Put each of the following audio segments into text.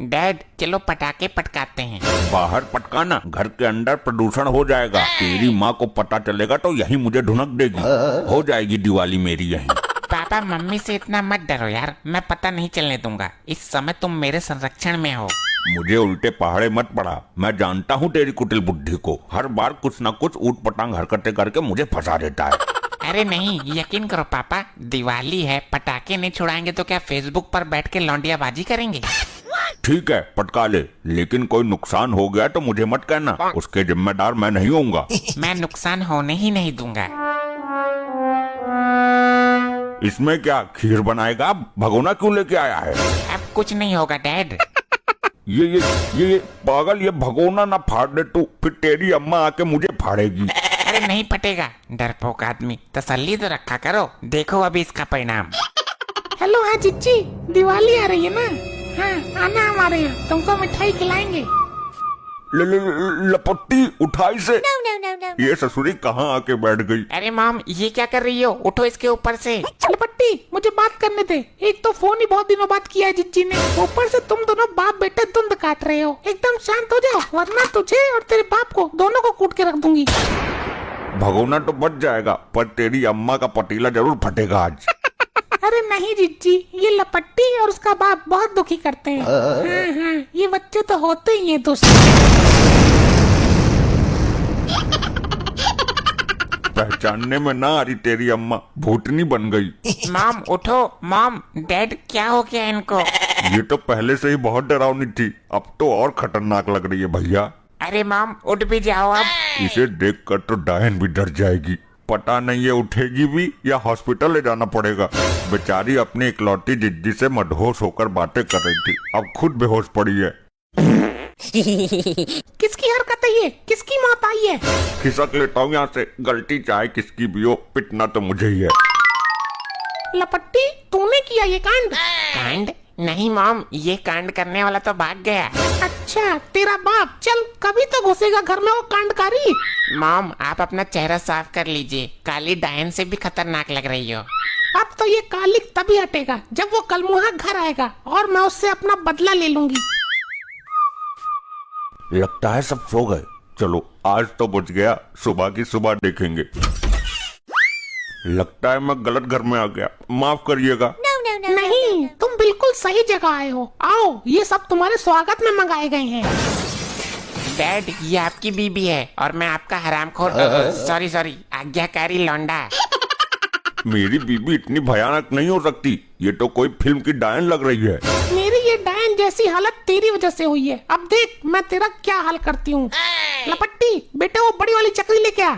Dad चलो पटाखे पटकाते हैं। बाहर पटकाना, घर के अंदर प्रदूषण हो जाएगा। तेरी माँ को पता चलेगा तो यही मुझे ढुनक देगी। हो जाएगी दिवाली मेरी यहीं। पापा मम्मी से इतना मत डरो यार, मैं पता नहीं चलने दूंगा। इस समय तुम मेरे संरक्षण में हो। मुझे उल्टे पहाड़े मत पड़ा, मैं जानता हूँ तेरी कुटिल बुद्धि को। हर बार कुछ न कुछ ऊट पटांग हरकतें करके मुझे फंसा देता है। अरे नहीं, यकीन करो पापा, दिवाली है, पटाखे नहीं छुड़ाएंगे तो क्या फेसबुक पर बैठ के लौंडियाबाजी करेंगे? ठीक है पटका ले, लेकिन कोई नुकसान हो गया तो मुझे मत कहना, उसके जिम्मेदार मैं नहीं होऊंगा। मैं नुकसान होने ही नहीं दूंगा। इसमें क्या खीर बनाएगा? भगोना क्यों लेके आया है? अब कुछ नहीं होगा डैड। ये पागल, ये भगोना ना फाड़ दे तू, फिर तेरी अम्मा आके मुझे फाड़ेगी। अरे नहीं फटेगा, डरपोक आदमी, तसल्ली तो रखा करो, देखो अभी इसका परिणाम। हेलो हाँ चिच्ची, दिवाली आ रही है ना? हाँ आना हमारे यहाँ, तुमको मिठाई खिलाएंगे। लपट्टी उठाई से। No, no, no, no. ये ससुरी कहाँ आके बैठ गई? अरे मॉम ये क्या कर रही हो, उठो इसके ऊपर से। लपट्टी मुझे बात करने दे, एक तो फोन ही बहुत दिनों बाद किया है जिज्जी ने, ऊपर से तुम दोनों बाप बेटे धुंध काट रहे हो। एकदम शांत हो जाओ वरना तुझे और तेरे बाप को दोनों को कूट के रख दूंगी। भगोना तो बच जाएगा पर तेरी अम्मा का पतीला जरूर फटेगा आज। अरे नहीं जिज्जी, ये लपट्टी और उसका बाप बहुत दुखी करते हैं। हाँ, ये बच्चे तो होते ही हैं दुष्ट। पहचानने में ना आ रही तेरी अम्मा, भूतनी बन गई। मॉम उठो, मॉम डैड क्या हो गया इनको? ये तो पहले से ही बहुत डरावनी थी, अब तो और खतरनाक लग रही है भैया। अरे मॉम उठ भी जाओ अब। इसे देखकर तो डायन भी डर जाएगी। पता नहीं ये उठेगी भी या हॉस्पिटल ले जाना पड़ेगा। बेचारी अपनी इकलौती जिज्जी से मदहोश होकर बातें कर रही थी, अब खुद बेहोश पड़ी है। किसकी हरकत है ये? किसकी मौत आई है? खिसक लेता हूँ यहाँ से, गलती चाहे किसकी भी हो, पिटना तो मुझे ही है। लपट्टी तूने किया ये कांड? कांड? नहीं मॉम, ये कांड करने वाला तो भाग गया। अच्छा तेरा बाप, चल कभी तो घुसेगा घर में वो कांडकारी। मॉम आप अपना चेहरा साफ कर लीजिए, काली डायन से भी खतरनाक लग रही हो। अब तो ये कालिक तभी हटेगा जब वो कलमुहा घर आएगा और मैं उससे अपना बदला ले लूंगी। लगता है सब सो गए, चलो आज तो बच गया, सुबह की सुबह देखेंगे। लगता है मैं गलत घर में आ गया, माफ करिएगा। No, no, no, नहीं, तुम बिल्कुल सही जगह आए हो। आओ, ये सब तुम्हारे स्वागत में मंगाए गए हैं। डैड ये आपकी बीबी है और मैं आपका हरामखोर सॉरी आज्ञाकारी लौंडा। मेरी बीबी इतनी भयानक नहीं हो सकती, ये तो कोई फिल्म की डायन लग रही है। मेरी ये डायन जैसी हालत तेरी वजह से हुई है। अब देख मैं तेरा क्या हाल करती हूँ। लपट्टी बेटे वो बड़ी वाली चक्री लेके आ।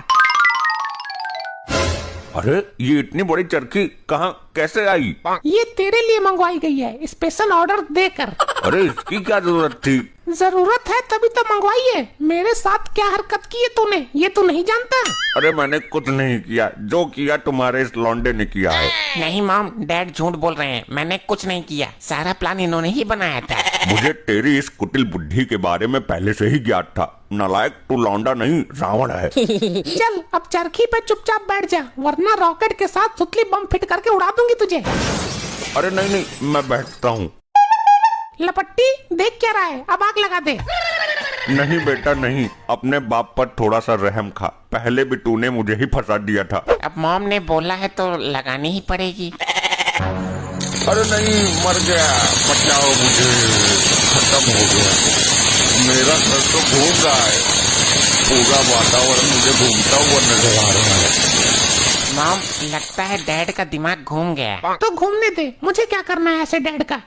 अरे ये इतनी बड़ी चरखी कहाँ कैसे आई? ये तेरे लिए मंगवाई गई है, स्पेशल ऑर्डर देकर। अरे इसकी क्या जरूरत थी? जरूरत है तभी तो मंगवाई है। मेरे साथ क्या हरकत की है तूने, ये तू नहीं जानता? अरे मैंने कुछ नहीं किया, जो किया तुम्हारे इस लौंडे ने किया है। नहीं मॉम, डैड झूठ बोल रहे हैं, मैंने कुछ नहीं किया, सारा प्लान इन्होंने ही बनाया था। मुझे तेरी इस कुटिल बुद्धि के बारे में पहले से ही ज्ञात था। नालायक, तू लौंडा नहीं रावण है। चल अब चरखी पे चुपचाप बैठ जा, वरना रॉकेट के साथ सुतली बम फिट करके उड़ा दूंगी तुझे। अरे नहीं, मैं बैठता हूँ। लपट्टी देख क्या रहा है, अब आग लगा दे। नहीं बेटा नहीं, अपने बाप पर थोड़ा सा रहम खा, पहले भी तूने मुझे ही फंसा दिया था। अब मॉम ने बोला है तो लगानी ही पड़ेगी। अरे नहीं, मर गया, बचाओ मुझे, खत्म हो गया। मेरा घर तो घूम रहा है, पूरा वातावरण मुझे घूमता हुआ नजर आ रहा है। मॉम लगता है डैड का दिमाग घूम गया। तो घूमने दे, मुझे क्या करना है ऐसे डैड का।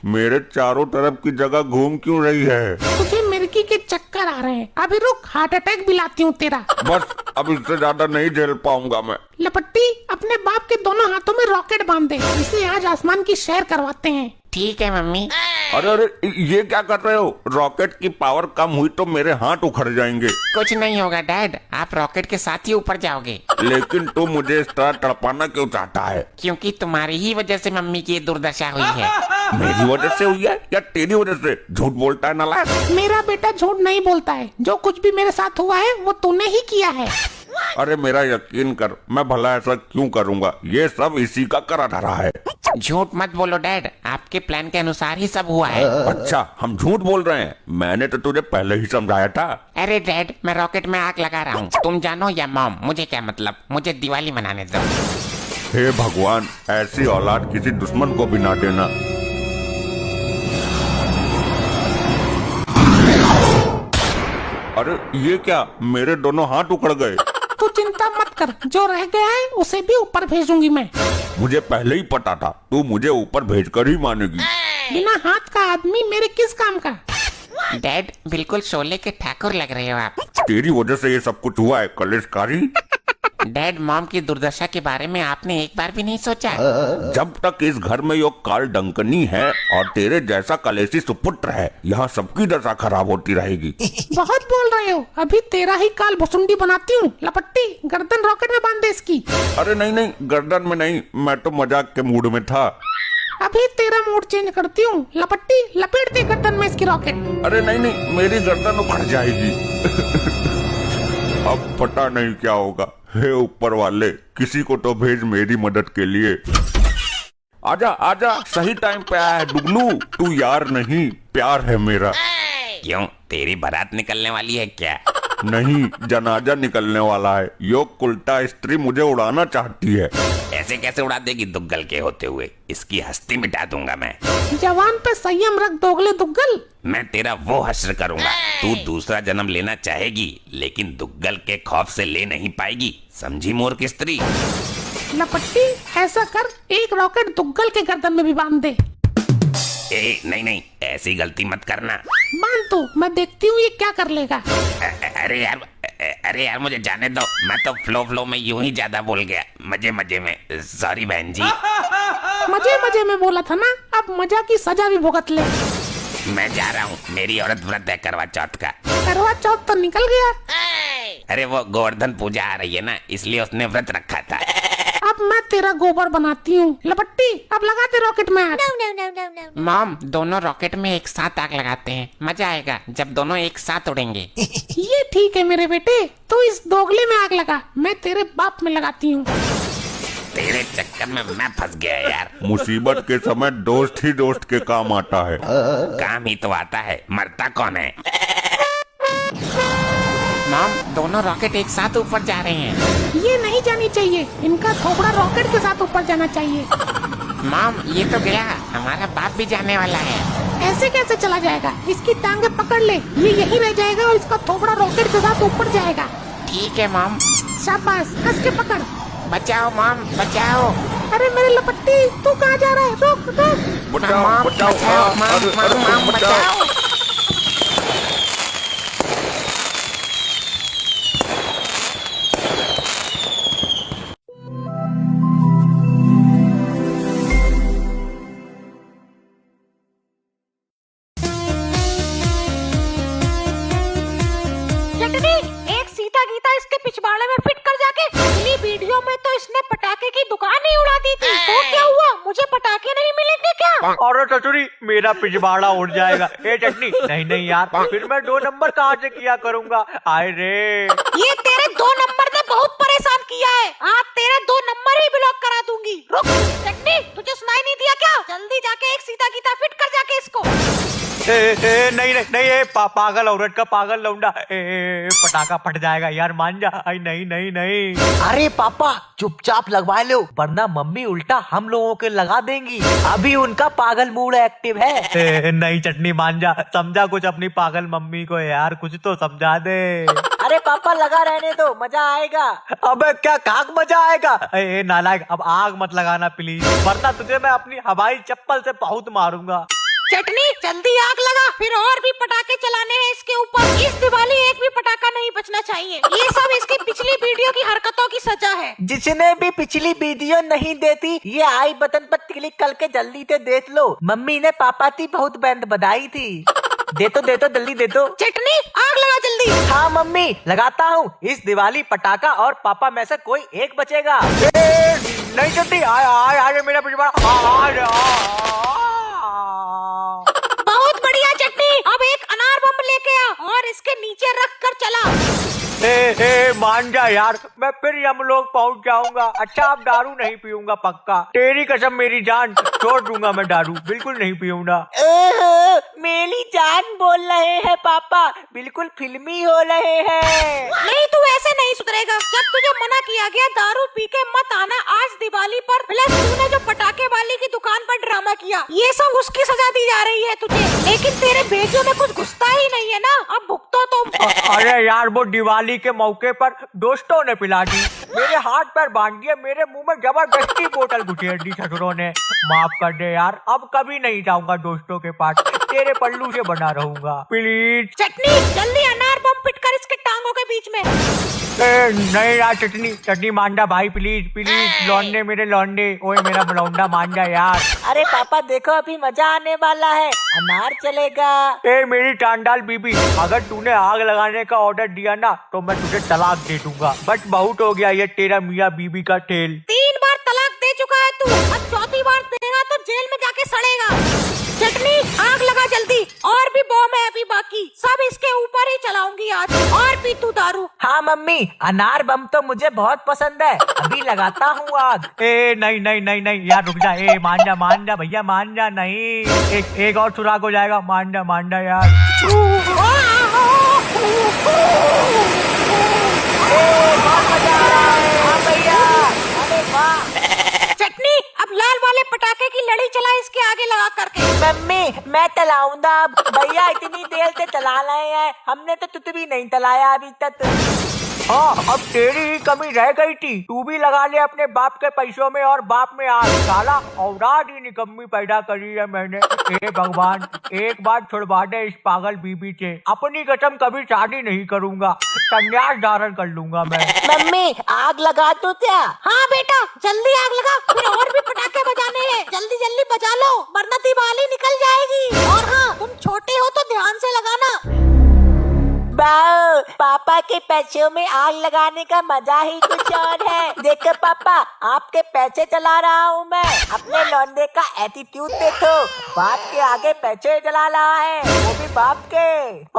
मेरे चारों तरफ की जगह घूम क्यों रही है? तुझे मिर्गी के चक्कर आ रहे हैं, अभी रुक, हार्ट अटैक भी लाती हूँ तेरा। बस अब इससे ज्यादा नहीं झेल पाऊंगा मैं। लपट्टी अपने बाप के दोनों हाथों में रॉकेट बांध दे, इसे आज आसमान की सैर करवाते हैं। ठीक है मम्मी। अरे अरे ये क्या कर रहे हो? रॉकेट की पावर कम हुई तो मेरे हाथ उखड़ जाएंगे। कुछ नहीं होगा डैड, आप रॉकेट के साथ ही ऊपर जाओगे। लेकिन तू मुझे इस तरह तड़पाना क्यों चाहता है? क्योंकि तुम्हारी ही वजह से मम्मी की ये दुर्दशा हुई है। मेरी वजह से हुई है या तेरी वजह से? झूठ बोलता है नालायक। मेरा बेटा झूठ नहीं बोलता है, जो कुछ भी मेरे साथ हुआ है वो तूने ही किया है। अरे मेरा यकीन कर, मैं भला ऐसा क्यों करूंगा? ये सब इसी का करा धरा है। झूठ मत बोलो डैड, आपके प्लान के अनुसार ही सब हुआ है। अच्छा, हम झूठ बोल रहे हैं? मैंने तो तुझे पहले ही समझाया था। अरे डैड, मैं रॉकेट में आग लगा रहा हूँ, तुम जानो या मॉम, मुझे क्या मतलब, मुझे दिवाली मनाने दो। हे भगवान, ऐसी औलाद किसी दुश्मन को भी ना देना। अरे ये क्या, मेरे दोनों हाथ उखड़ गए। तू चिंता मत कर, जो रह गया है उसे भी ऊपर भेजूंगी मैं। मुझे पहले ही पता था तू मुझे ऊपर भेजकर ही मानेगी। बिना हाथ का आदमी मेरे किस काम का? डैड, बिल्कुल शोले के ठाकुर लग रहे हो आप। तेरी वजह से ये सब कुछ हुआ है कलेशकारी। डैड, मॉम की दुर्दशा के बारे में आपने एक बार भी नहीं सोचा? जब तक इस घर में यो काल डंकनी है और तेरे जैसा कलेशी सुपुत्र है, यहाँ सबकी दशा खराब होती रहेगी। बहुत बोल रहे हो, अभी तेरा ही काल भुसुंडी बनाती हूँ। लपट्टी, गर्दन रॉकेट में बांध दे इसकी। अरे नहीं नहीं, गर्दन में नहीं, मैं तो मजाक के मूड में था। अभी तेरा मूड चेंज करती हूँ। लपट्टी, लपेट दे गर्दन में इसकी रॉकेट। अरे नहीं नहीं, मेरी गर्दन उखड़ जाएगी। अब पता नहीं क्या होगा। हे ऊपर वाले, किसी को तो भेज मेरी मदद के लिए। आजा आजा, सही टाइम पे आया है डुगलू। तू यार नहीं, प्यार है मेरा। क्यों, तेरी बारात निकलने वाली है क्या? नहीं, जनाजा निकलने वाला है। यो उल्टा स्त्री मुझे उड़ाना चाहती है। ऐसे कैसे उड़ा देगी दुग्गल के होते हुए? इसकी हस्ती मिटा दूंगा मैं। जवान पे संयम रख दोगले दुग्गल। मैं तेरा वो हश्र करूंगा। तू दूसरा जन्म लेना चाहेगी, लेकिन दुग्गल के खौफ से ले नहीं पाएगी, समझी मूर्ख स्त्री? लपट्टी, ऐसा कर, एक रॉकेट दुग्गल के गर्दन में भी बांध दे। ए, नहीं नहीं, ऐसी गलती मत करना। बांध तो, मैं देखती हूँ ये क्या कर लेगा। अरे यार मुझे जाने दो, मैं तो फ्लो में यूं ही ज्यादा बोल गया, मजे मजे में। सॉरी बहन जी। मजे मजे में बोला था ना, अब मजा की सजा भी भुगत ले। मैं जा रहा हूँ, मेरी औरत व्रत है करवा चौथ का। करवा चौथ तो निकल गया। अरे वो गोवर्धन पूजा आ रही है ना, इसलिए उसने व्रत रखा था। अब मैं तेरा गोबर बनाती हूँ। लपट्टी, अब लगा दे रॉकेट में आग। मॉम, दोनों रॉकेट में एक साथ आग लगाते हैं, मजा आएगा जब दोनों एक साथ उड़ेंगे। ये ठीक है मेरे बेटे, तू इस दोगले में आग लगा, मैं तेरे बाप में लगाती हूँ। तेरे चक्कर में मैं फंस गया यार। मुसीबत के समय दोस्त ही दोस्त के काम आता है। काम ही तो आता है, मरता कौन है? मॉम, दोनों रॉकेट एक साथ ऊपर जा रहे हैं। ये नहीं जानी चाहिए, इनका थोबड़ा रॉकेट के साथ ऊपर जाना चाहिए। मॉम, ये तो गया, हमारा बाप भी जाने वाला है। ऐसे कैसे चला जाएगा? इसकी टांगे पकड़ ले, ये यहीं रह जाएगा और इसका थोबड़ा रॉकेट के साथ ऊपर जाएगा। ठीक है मॉम। शाबाश, कस के पकड़। बचाओ मॉम, बचाओ। अरे मेरे लपट्टी, तू कहाँ जा रहा है? रोक रोक। बचाओ मॉम, बचाओ, बचाओ, मॉम, अरे, अरे, मॉम, बचाओ। बचाओ। एक सीता गीता इसके पिछवाड़े में फिट कर जाके। पिछली वीडियो में तो इसने पटाखे की दुकान ही उड़ा दी थी। तो क्या हुआ, मुझे पटाखे नहीं मिलेंगे क्या? अरे चचुरी, मेरा पिछवाड़ा उड़ जाएगा। ए चटनी, नहीं नहीं यार, फिर मैं 2 नंबर कहाँ से किया करूँगा? आए रे, ये तेरे 2 नंबर ने बहुत परेशान किया है। आज तेरे 2 नंबर ही ब्लॉक करा दूंगी। रुक चटनी, तुझे सुनाई नहीं दिया क्या? जल्दी जाके एक सीता गीता फिट कर जाके इसको। नहीं नहीं नहीं, पागल औरत का पागल लौंडा। पटाखा फट जाएगा यार, मान जा। आई नहीं नहीं नहीं। अरे पापा, चुपचाप लगवा लो, वरना मम्मी उल्टा हम लोगों के लगा देंगी। अभी उनका पागल मूड एक्टिव है। नहीं चटनी, मान जा, समझा कुछ अपनी पागल मम्मी को यार, कुछ तो समझा दे। अरे पापा लगा रहने दो, मजा आएगा। अबे क्या काक मजा आएगा? नालायक, अब आग मत लगाना प्लीज, वरना तुझे मैं अपनी हवाई चप्पल से बहुत मारूंगा। चटनी, जल्दी आग लगा, फिर और भी पटाखे चलाने हैं इसके ऊपर। इस दिवाली एक भी पटाखा नहीं बचना चाहिए। ये सब इसकी पिछली वीडियो की हरकतों की सजा है। जिसने भी पिछली वीडियो नहीं देखी, ये आई बटन पर क्लिक करके जल्दी से देख लो। मम्मी ने पापा की बहुत बैंड बधाई थी। दे तो जल्दी दे दो। चटनी, आग लगा जल्दी। हाँ मम्मी, लगाता हूँ। इस दिवाली पटाखा और पापा में से कोई एक बचेगा। नहीं चटनी, आए मेरा पिछवाड़ा। बहुत बढ़िया चटनी, अब एक अनार बम लेके आ और इसके नीचे रख कर चला। मान जा यार, मैं फिर यमलोक पहुंच जाऊंगा। अच्छा अब दारू नहीं पीऊंगा पक्का, तेरी कसम मेरी जान, छोड़ दूंगा मैं दारू, बिल्कुल नहीं पीऊंगा। मेरी जान बोल रहे हैं पापा, बिल्कुल फिल्मी हो रहे हैं। नहीं तू ऐसे नहीं सुधरेगा। जब तुझे मना किया गया दारू पी के मत आना आज दिवाली पर, प्लस तूने जो पटाखे वाली की दुकान पर ड्रामा किया, ये सब उसकी सजा दी जा रही है तुझे। लेकिन तेरे बेटियों में कुछ घुसता ही नहीं है ना, अब भुगतो तुम। अरे यार वो दिवाली के मौके पर दोस्तों ने पिला दी, मेरे हाथ पैर बांध दिए, मेरे मुंह में जबरदस्ती बोतल घुसेड़ दी ससुरों ने। माफ कर दे यार, अब कभी नहीं जाऊंगा दोस्तों के पास, तेरे पल्लू से बना रहूंगा प्लीज। चटनी जल्दी अनार बम पिट कर इसके टांगों के बीच में। नहीं यार चटनी मान जा भाई, प्लीज प्लीज, लौंडे मेरे लौंडे, ओए मेरा लौंडा मान जा यार। अरे पापा देखो अभी मजा आने वाला है, अनार चलेगा। ए मेरी टांडाल बीबी, अगर तूने आग लगाने का ऑर्डर दिया ना तो मैं तुझे तलाक दे दूंगा। बस बहुत हो गया ये तेरा मियाँ बीबी का खेल। 3 बार तलाक दे चुका है तू, अब 4थी बार देगा तो जेल में जाके सड़ेगा। चटनी आग लगा जल्दी, और भी बम है अभी बाकी, सब इसके ऊपर ही चलाऊंगी आज। और पी तू दारू। हाँ मम्मी, अनार बम तो मुझे बहुत पसंद है, अभी लगाता हूँ आग। ए नहीं यार रुक जा, ए मान जा भैया मान जा, नहीं एक और सुराग हो जाएगा, मान जा यार। बहुत मजा आ रहा है। हाँ भैया, अरे वाह। चटनी अब लाल वाले पटाखे की लड़ी चला इसके आगे लगा करके। मम्मी मैं तलाऊंगा, भैया इतनी देर से तला रहे हैं, हमने तो तुझ भी नहीं तलाया अभी तक। हाँ अब तेरी ही कमी रह गई थी, तू भी लगा ले अपने बाप के पैसों में और बाप में आज। साला औलाद ही निकम्मी पैदा करी है मैंने। हे भगवान एक बार छुड़वा दे इस पागल बीबी से, अपनी कसम कभी शादी नहीं करूंगा, संन्यास धारण कर लूंगा मैं। मम्मी आग लगा दो क्या? हाँ बेटा जल्दी आग लगा, फिर और भी पटाखे बजाने हैं, जल्दी जल्दी बजा लो वरना दिवाली निकल जाएगी। और हाँ तुम छोटे हो तो ध्यान से लगाना। वाओ, पापा के पैसों में आग लगाने का मजा ही कुछ और है। देखो पापा आपके पैसे चला रहा हूँ मैं, अपने लौंडे का एटीट्यूड देखो, बाप के आगे पैसे जला रहा है, वो भी बाप के।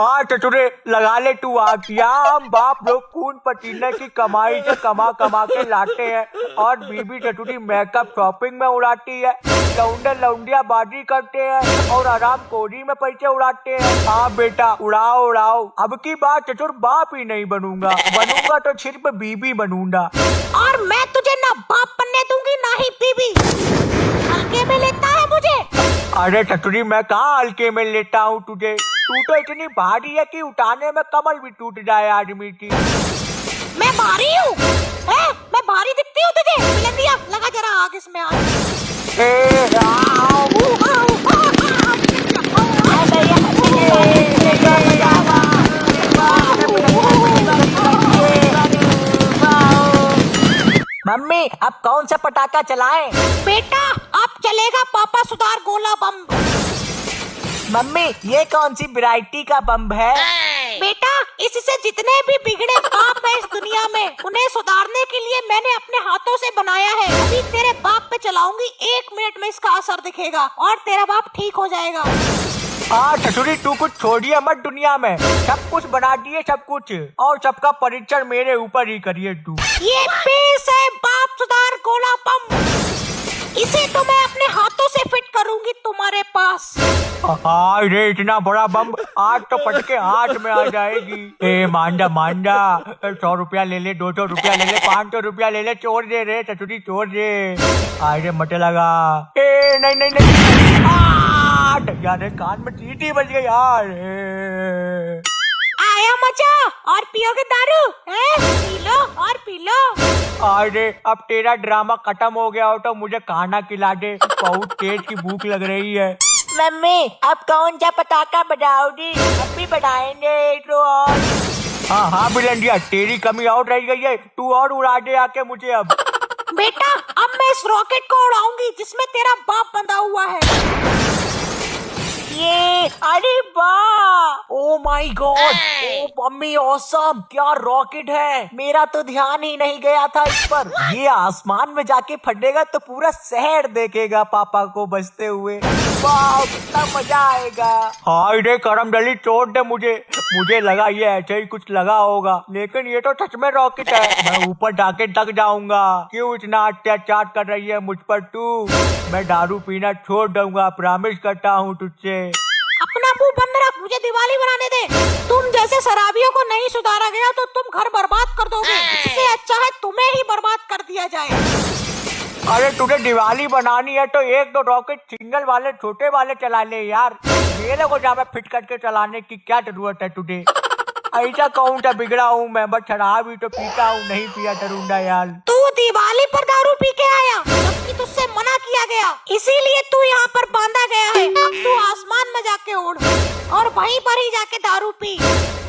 हाँ चचुरे लगा ले तू आग, यहाँ हम बाप लोग खून पसीने की कमाई से कमा के लाते हैं, और बीबी चचुरी मेकअप शॉपिंग में उड़ाती है, लौंडे लौंडिया बाजी करते हैं और आराम खोरी में पैसे उड़ाते हैं। हाँ बेटा उड़ाओ, अब की बात चचुर बाप ही नहीं बनूंगा तो सिर्फ बीबी बनूंगा। और मैं तुझे ना बाप बनने दूंगी ना ही बीबी। हल्के में लेता है मुझे? अरे चचुरी मैं कहाँ हल्के में लेता हूँ तुझे, तू तो इतनी भारी है कि उठाने में कमर भी टूट जाए आदमी की। मैं भारी हूँ? मैं भारी दिखती हूँ तुझे? बिलंदिया लगा जरा आग इसमें आग। मम्मी अब कौन सा पटाखा चलाएं? बेटा अब चलेगा पापा सुधार गोला बम। मम्मी ये कौन सी वैरायटी का बम है? बेटा इससे जितने भी बिगड़े बाप है इस दुनिया में, उन्हें सुधारने के लिए मैंने अपने हाथों से बनाया है। अभी तेरे बाप पे चलाऊंगी, 1 मिनट में इसका असर दिखेगा और तेरा बाप ठीक हो जाएगा। हाँ चचुरी तू कुछ छोड़िए मत दुनिया में, सब कुछ बना दिए सब कुछ, और सबका परीक्षण मेरे ऊपर ही करिए तू। ये पीस है बाप सुधार गोला बम, इसे तो मैं अपने हाथों से फिट करूंगी तुम्हारे पास। हाँ रे इतना बड़ा बम आज तो पटके हाथ में आ जाएगी। ए मान जा 100 रुपया ले ले, 200 रुपया ले ले, 500 रुपया ले ले, छोड़ दे रे चचुरी छोड़ दे। अरे मत लगा, ए नहीं यार कान में चींटी बज गई यार। आया मजा, और पियोगे दारू? पी लो और पी लो। अरे अब तेरा ड्रामा खत्म हो गया हो तो मुझे खाना खिला दे, बहुत तेज की भूख लग रही है। मम्मी अब कौन सा पटाखा बढ़ाओगी? अब भी बढ़ाएंगे तो और। हाँ बिलंडिया तेरी कमी और रह गई है, तू और उड़ा दे आके मुझे अब। बेटा अब मैं इस रॉकेट को उड़ाऊंगी जिसमें तेरा बाप बंधा हुआ है। ये अरे वाह oh my god, oh mummy awesome, क्या रॉकेट है। मेरा तो ध्यान ही नहीं गया था इस पर। ये आसमान में जाके फटेगा तो पूरा शहर देखेगा पापा को बचते हुए। वाह, कितना मजा आएगा। हाय रे करमडली, छोड़ दे मुझे लगा ये ऐसे ही कुछ लगा होगा, लेकिन ये तो सच में रॉकेट है। मैं ऊपर जाके दग जाऊंगा। क्यों इतना अत्याचार कर रही है मुझ पर तू? मैं दारू पीना छोड़ दूंगा, प्रॉमिस करता हूँ तुझसे। अपना मुंह बंद रख, मुझे दिवाली बनाने दे। तुम जैसे शराबियों को नहीं सुधारा गया तो तुम घर बर्बाद कर दोगे। इससे अच्छा है तुम्हें ही बर्बाद कर दिया जाए। अरे तुझे दिवाली बनानी है तो एक दो रॉकेट सिंगल वाले छोटे वाले चला ले यार। मेरे को जहाँ फिट करके चलाने की क्या जरूरत है तुझे? ऐसा कौन सा बिगड़ा हूँ मैं? बस शराब ही तो पीता हूँ, नहीं पिया करूंगा यार। तू दिवाली पर दारू पी के आया, जबकि तुझसे मना किया गया, इसीलिए तू यहाँ पर बांधा गया है। अब तू आसमान में जाके उड़ और वहीं पर ही जाके दारू पी।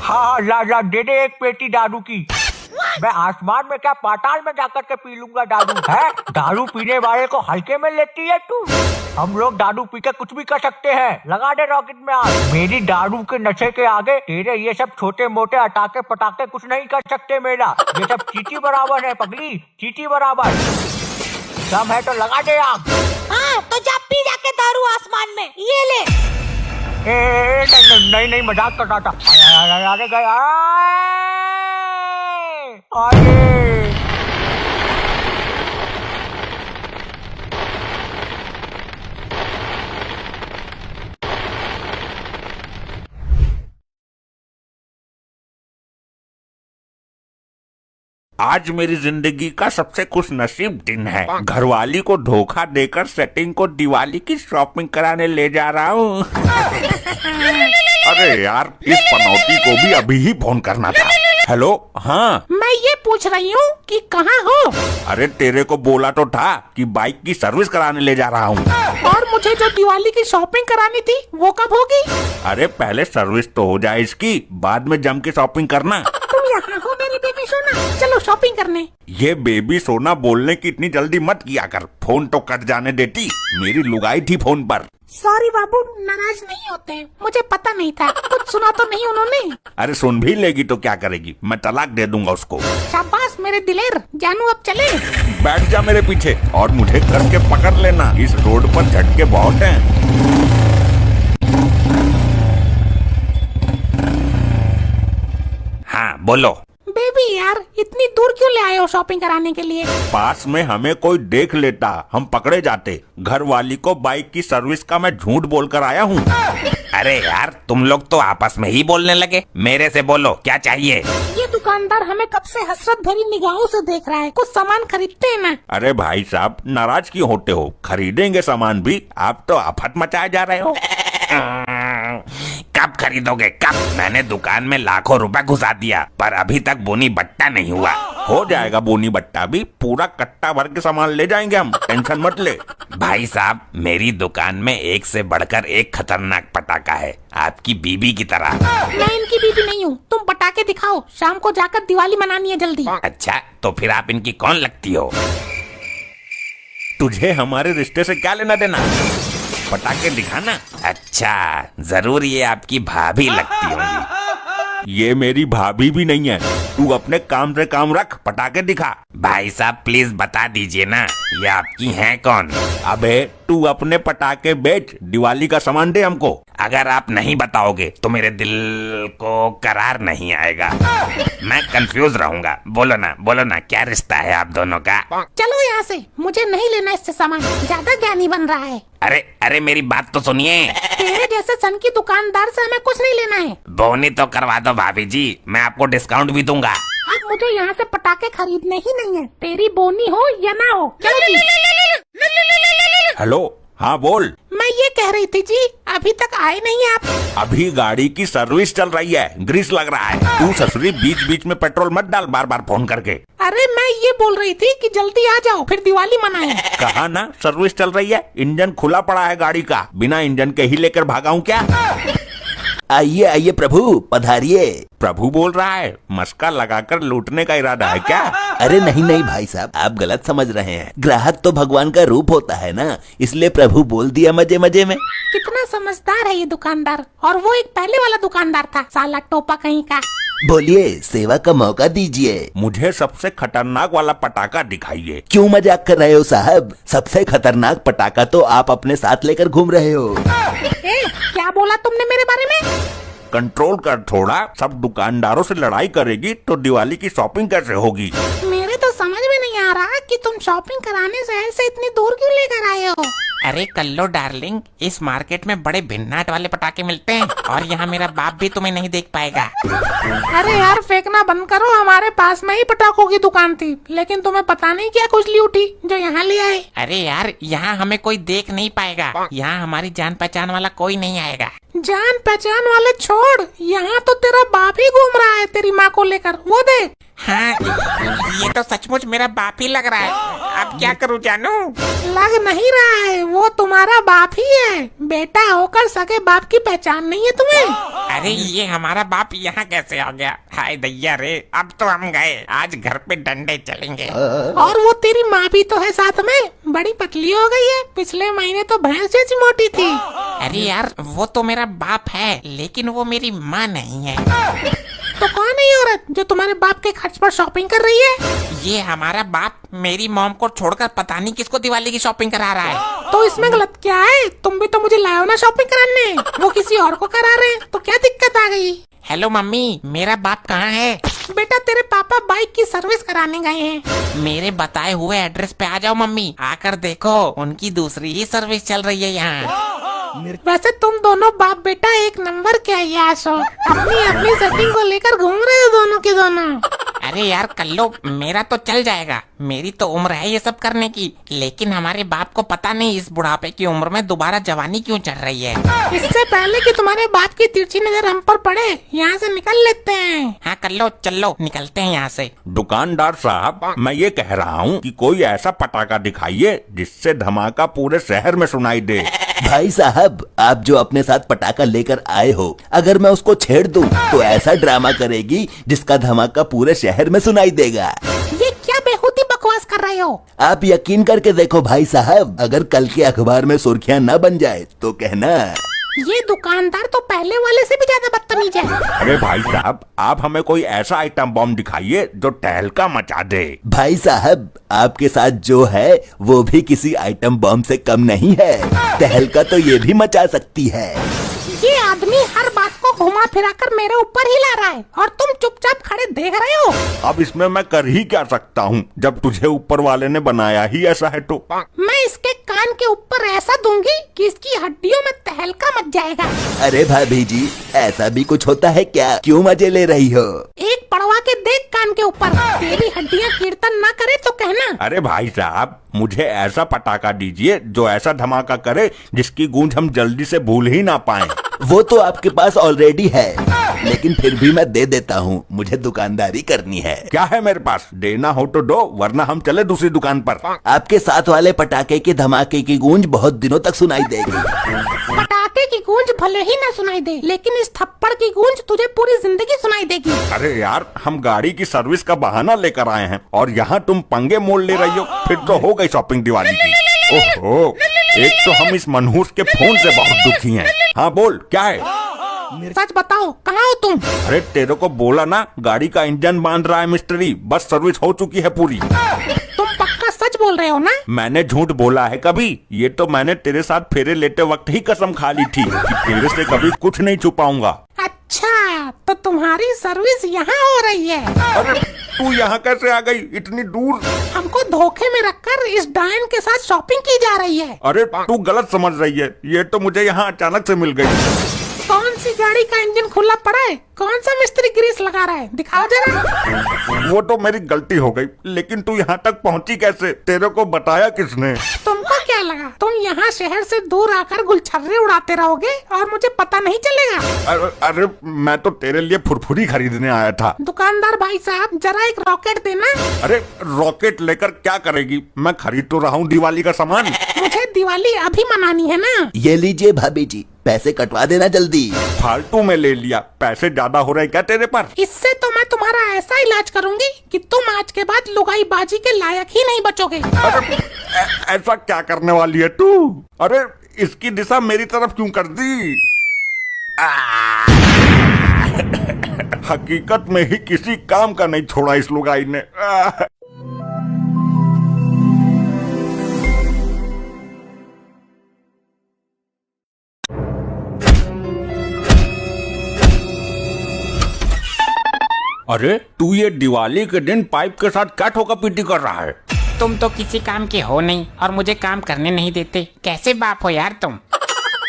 हाँ, ला दे दे एक पेटी दारू की। मैं आसमान में क्या पाताल में जाकर के पी लूंगा दारू है? दारू पीने वाले को हल्के में लेती है तू? हम लोग दारू पी के कुछ भी कर सकते हैं। लगा दे रॉकेट में आग। मेरी दारू के नशे के आगे तेरे ये सब छोटे मोटे अटाके पटाके कुछ नहीं कर सकते मेरा। ये सब चींटी बराबर है पगली, चींटी बराबर। दम है तो लगा दे आग। हाँ, तो जा पी जाके दारू आसमान में। ये ले। नहीं, मजाक कर रहा था। अरे गया, अरे आज मेरी जिंदगी का सबसे खुश नसीब दिन है। घरवाली को धोखा देकर सेटिंग को दिवाली की शॉपिंग कराने ले जा रहा हूँ। अरे यार, इस पनौती को भी अभी ही फोन करना था। हेलो, हाँ मैं ये पूछ रही हूँ कि कहाँ हो? अरे तेरे को बोला तो था कि बाइक की सर्विस कराने ले जा रहा हूँ। और मुझे जो दिवाली की शॉपिंग करानी थी वो कब होगी? अरे पहले सर्विस तो हो जाए इसकी, बाद में जम के शॉपिंग करना। तुम यहाँ हो मेरी बेबी सोना, चलो शॉपिंग करने। ये बेबी सोना बोलने की इतनी जल्दी मत किया कर, फोन तो कट जाने देती। मेरी लुगाई थी फोन पर। सॉरी बाबू, नाराज नहीं होते, मुझे पता नहीं था। कुछ सुना तो नहीं उन्होंने? अरे सुन भी लेगी तो क्या करेगी? मैं तलाक दे दूंगा उसको। शाबाश मेरे दिलेर जानू, अब चले। बैठ जा मेरे पीछे और मुझे करके पकड़ लेना, इस रोड पर झटके बहुत हैं। हाँ बोलो। बेबी यार, इतनी दूर क्यों ले आए हो शॉपिंग कराने के लिए? पास में हमें कोई देख लेता, हम पकड़े जाते। घर वाली को बाइक की सर्विस का मैं झूठ बोलकर आया हूँ। अरे यार, तुम लोग तो आपस में ही बोलने लगे। मेरे से बोलो, क्या चाहिए? ये दुकानदार हमें कब से हसरत भरी निगाहों से देख रहा है, कुछ सामान खरीदते हैं ना। अरे भाई साहब, नाराज क्यों होते हो? खरीदेंगे सामान भी, आप तो आफत मचाए जा रहे हो। कब खरीदोगे कब? मैंने दुकान में लाखों रुपए घुसा दिया, पर अभी तक बोनी बट्टा नहीं हुआ। हो जाएगा बोनी बट्टा भी, पूरा कट्टा भर के सामान ले जाएंगे हम, टेंशन मत ले। भाई साहब, मेरी दुकान में एक से बढ़कर एक खतरनाक पटाखा है, आपकी बीबी की तरह। मैं इनकी बीबी नहीं हूँ, तुम पटाखे दिखाओ, शाम को जाकर दिवाली मनानी है जल्दी। अच्छा, तो फिर आप इनकी कौन लगती हो? तुझे हमारे रिश्ते से क्या लेना देना? पटाखे दिखाना। अच्छा, जरूर ये आपकी भाभी लगती होंगी। ये मेरी भाभी भी नहीं है, तू अपने काम से काम रख, पटाखे दिखा। भाई साहब प्लीज बता दीजिए ना, ये आपकी हैं कौन? अबे तू अपने पटाखे बेच, दिवाली का सामान दे हमको। अगर आप नहीं बताओगे तो मेरे दिल को करार नहीं आएगा, मैं कंफ्यूज रहूंगा। बोलो ना, क्या रिश्ता है आप दोनों का? चलो यहाँ से, मुझे नहीं लेना इससे सामान, ज्यादा ज्ञानी बन रहा है। अरे मेरी बात तो सुनिए। तेरे जैसे सन की दुकानदार से हमें कुछ नहीं लेना है। बोनी तो करवा दो भाभी जी, मैं आपको डिस्काउंट भी दूंगा। अब मुझे यहाँ से पटाखे खरीदने ही नहीं है, तेरी बोनी हो या ना हो। चलो जी। हेलो, हाँ बोल। मैं ये कह रही थी जी, अभी तक आए नहीं आप। अभी गाड़ी की सर्विस चल रही है, ग्रीस लग रहा है। तू ससुरी बीच बीच में पेट्रोल मत डाल बार बार फोन करके। अरे मैं ये बोल रही थी कि जल्दी आ जाओ, फिर दिवाली मनाएं। कहा ना सर्विस चल रही है, इंजन खुला पड़ा है गाड़ी का, बिना इंजन के ही लेकर भागा हूँ क्या? आइए आइए प्रभु, पधारिए। प्रभु बोल रहा है, मस्का लगाकर लूटने का इरादा है क्या? अरे नहीं नहीं भाई साहब, आप गलत समझ रहे हैं। ग्राहक तो भगवान का रूप होता है ना, इसलिए प्रभु बोल दिया मजे मजे में। कितना समझदार है ये दुकानदार, और वो एक पहले वाला दुकानदार था, साला टोपा कहीं का। बोलिए, सेवा का मौका दीजिए। मुझे सबसे खतरनाक वाला पटाखा दिखाइए। क्यों मजाक कर रहे हो साहब? सबसे खतरनाक पटाखा तो आप अपने साथ लेकर घूम रहे हो। ए, क्या बोला तुमने मेरे बारे में? कंट्रोल कर थोड़ा, सब दुकानदारों से लड़ाई करेगी तो दिवाली की शॉपिंग कैसे होगी? मेरे तो समझ में नहीं आ रहा कि तुम शॉपिंग कराने शहर से इतनी दूर क्यों लेकर आए हो। अरे कल्लो डार्लिंग, इस मार्केट में बड़े भिन्नाट वाले पटाखे मिलते हैं और यहाँ मेरा बाप भी तुम्हें नहीं देख पाएगा। अरे यार फेंकना बंद करो, हमारे पास में ही पटाखों की दुकान थी, लेकिन तुम्हें पता नहीं क्या खुजली उठी जो यहाँ ले आए। अरे यार, यहाँ हमें कोई देख नहीं पाएगा, यहाँ हमारी जान पहचान वाला कोई नहीं आएगा। जान पहचान वाले छोड़, यहाँ तो तेरा बाप ही घूम रहा है तेरी माँ को लेकर, वो देख। हाँ, ये तो सचमुच मेरा बाप ही लग रहा है। अब क्या करूँ जानू? लग नहीं रहा है, वो तुम्हारा बाप ही है। बेटा होकर सके बाप की पहचान नहीं है तुम्हें? अरे ये हमारा बाप यहाँ कैसे आ गया? हाय दैया रे, अब तो हम गए, आज घर पे डंडे चलेंगे। और वो तेरी माँ भी तो है साथ में, बड़ी पतली हो गई है, पिछले महीने तो भैंस जैसी मोटी थी। अरे यार, वो तो मेरा बाप है, लेकिन वो मेरी माँ नहीं है। तो कौन है ये औरत जो तुम्हारे बाप के खर्च पर शॉपिंग कर रही है? ये हमारा बाप मेरी मॉम को छोड़कर पता नहीं किसको दिवाली की शॉपिंग करा रहा है। तो इसमें गलत क्या है? तुम भी तो मुझे लाए हो ना शॉपिंग कराने, वो किसी और को करा रहे हैं, तो क्या दिक्कत आ गई? हेलो मम्मी, मेरा बाप कहाँ है? बेटा तेरे पापा बाइक की सर्विस कराने गए हैं। मेरे बताए हुए एड्रेस पे आ जाओ मम्मी, आकर देखो उनकी दूसरी ही सर्विस चल रही है यहाँ। वैसे तुम दोनों बाप बेटा एक नंबर के अय्याश हो, अपनी अपनी सेटिंग को लेकर घूम रहे हो दोनों के दोनों। अरे यार कल्लो, मेरा तो चल जाएगा, मेरी तो उम्र है ये सब करने की, लेकिन हमारे बाप को पता नहीं इस बुढ़ापे की उम्र में दोबारा जवानी क्यों चढ़ रही है। इससे पहले कि तुम्हारे बाप की तिरछी नजर हम पर पड़े, यहाँ से निकल लेते हैं। हाँ कल्लो, चलो निकलते हैं यहाँ से। दुकानदार साहब, मैं ये कह रहा हूँ कि कोई ऐसा पटाखा दिखाइए जिससे धमाका पूरे शहर में सुनाई दे। भाई साहब, आप जो अपने साथ पटाखा लेकर आए हो, अगर मैं उसको छेड़ दूं तो ऐसा ड्रामा करेगी जिसका धमाका पूरे शहर में सुनाई देगा। ये क्या बेहूदी बकवास कर रहे हो? आप यकीन करके देखो भाई साहब, अगर कल के अखबार में सुर्खियां न बन जाए तो कहना। ये दुकानदार तो पहले वाले से भी ज्यादा बदतमीज है। अरे भाई साहब, आप हमें कोई ऐसा आइटम बम दिखाइए जो तहलका मचा दे। भाई साहब, आपके साथ जो है वो भी किसी आइटम बम से कम नहीं है, तहलका तो ये भी मचा सकती है। ये आदमी हर बात को घुमा फिरा कर मेरे ऊपर ही ला रहा है, और तुम चुपचाप खड़े देख रहे हो। अब इसमें मैं कर ही क्या सकता हूँ, जब तुझे ऊपर वाले ने बनाया ही ऐसा है तो। मैं इसके कान के ऊपर ऐसा दूंगी कि इसकी हड्डियों में तहलका मच जाएगा। अरे भाभी जी, ऐसा भी कुछ होता है क्या? क्यों मजे ले रही हो? एक पड़वा के देख कान के ऊपर, तेरी हड्डियां कीर्तन ना करे तो कहना। अरे भाई साहब, मुझे ऐसा पटाखा दीजिए जो ऐसा धमाका करे जिसकी गूंज हम जल्दी से भूल ही ना पाएं। वो तो आपके पास ऑलरेडी है, लेकिन फिर भी मैं दे देता हूँ, मुझे दुकानदारी करनी है। क्या है मेरे पास? देना हो तो दो, वरना हम चले दूसरी दुकान पर। आपके साथ वाले पटाखे के धमाके की गूंज बहुत दिनों तक सुनाई देगी। पटाखे की गूंज भले ही ना सुनाई दे, लेकिन इस थप्पड़ की गूंज तुझे पूरी जिंदगी सुनाई देगी। अरे यार, हम गाड़ी की सर्विस का बहाना लेकर आए हैं और यहाँ तुम पंगे मोड़ ले रही हो। फिर तो हो गई शॉपिंग दिवाली की। ओहो, एक तो हम इस मनहूस के फोन से बहुत दुखी हैं। हाँ बोल, क्या है? सच बताओ, कहाँ हो तुम? अरे तेरे को बोला ना, गाड़ी का इंजन बांध रहा है मिस्त्री, बस सर्विस हो चुकी है पूरी। तुम पक्का सच बोल रहे हो ना? मैंने झूठ बोला है कभी? ये तो मैंने तेरे साथ फेरे लेते वक्त ही कसम खा ली थी कि तेरे से कभी कुछ नहीं छुपाऊंगा। अच्छा, तो तुम्हारी सर्विस यहाँ हो रही है? अरे तू यहाँ कैसे आ गई इतनी दूर? हमको धोखे में रखकर इस डायन के साथ शॉपिंग की जा रही है। अरे तू गलत समझ रही है, ये तो मुझे यहाँ अचानक से मिल गई। कौन सी गाड़ी का इंजन खुला पड़ा है? कौन सा मिस्त्री ग्रीस लगा रहा है? दिखाओ जरा। वो तो मेरी गलती हो गई, लेकिन तू यहाँ तक पहुँची कैसे? तेरे को बताया किसने? तुमको क्या लगा तुम यहाँ शहर से दूर आकर गुलछर्रे उड़ाते रहोगे और मुझे पता नहीं चलेगा? अरे मैं तो तेरे लिए फुरफुरी खरीदने आया था। दुकानदार भाई साहब, जरा एक रॉकेट देना। अरे रॉकेट लेकर क्या करेगी? मैं खरीद तो रहा हूँ दिवाली का सामान। मुझे दिवाली अभी मनानी है ना। ये लीजिए भाभी जी, पैसे कटवा देना जल्दी। फालतू में ले लिया, पैसे ज्यादा हो रहे क्या तेरे पर? इससे तो मैं तुम्हारा ऐसा इलाज करूंगी कि तुम आज के बाद लुगाई बाजी के लायक ही नहीं बचोगे। अरे ऐसा क्या करने वाली है तू? अरे इसकी दिशा मेरी तरफ क्यों कर दी? हकीकत में ही किसी काम का नहीं छोड़ा इस लुगाई ने। अरे तू ये दिवाली के दिन पाइप के साथ क्या ठोका पीटी कर रहा है? तुम तो किसी काम के हो नहीं और मुझे काम करने नहीं देते। कैसे बाप हो यार तुम?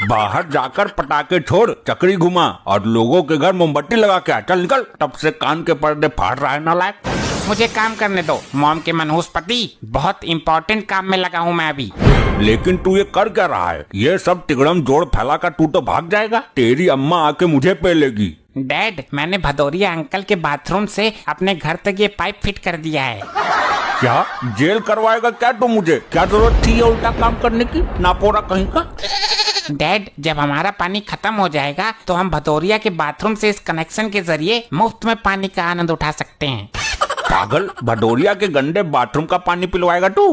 बाहर जाकर पटाखे छोड़, चक्री घुमा और लोगों के घर मोमबत्ती लगा के आ। चल निकल, तब से कान के पर्दे फाड़ रहा है नालायक। मुझे काम करने दो मॉम के मनहूस पति। बहुत इम्पोर्टेंट काम में लगा हूँ मैं अभी। लेकिन तू ये कर क्या रहा है? ये सब तिगड़म जोड़ फैला कर तू तो भाग जाएगा। तेरी अम्मा आके मुझे पेलेगी। डैड, मैंने भदौरिया अंकल के बाथरूम से अपने घर तक ये पाइप फिट कर दिया है। क्या जेल करवाएगा क्या तू मुझे? क्या जरूरत थी ये उल्टा काम करने की, नापोरा कहीं का? डैड, जब हमारा पानी खत्म हो जाएगा तो हम भदौरिया के बाथरूम से इस कनेक्शन के जरिए मुफ्त में पानी का आनंद उठा सकते हैं। पागल, भदौरिया के गंदे बाथरूम का पानी पिलवाएगा तू?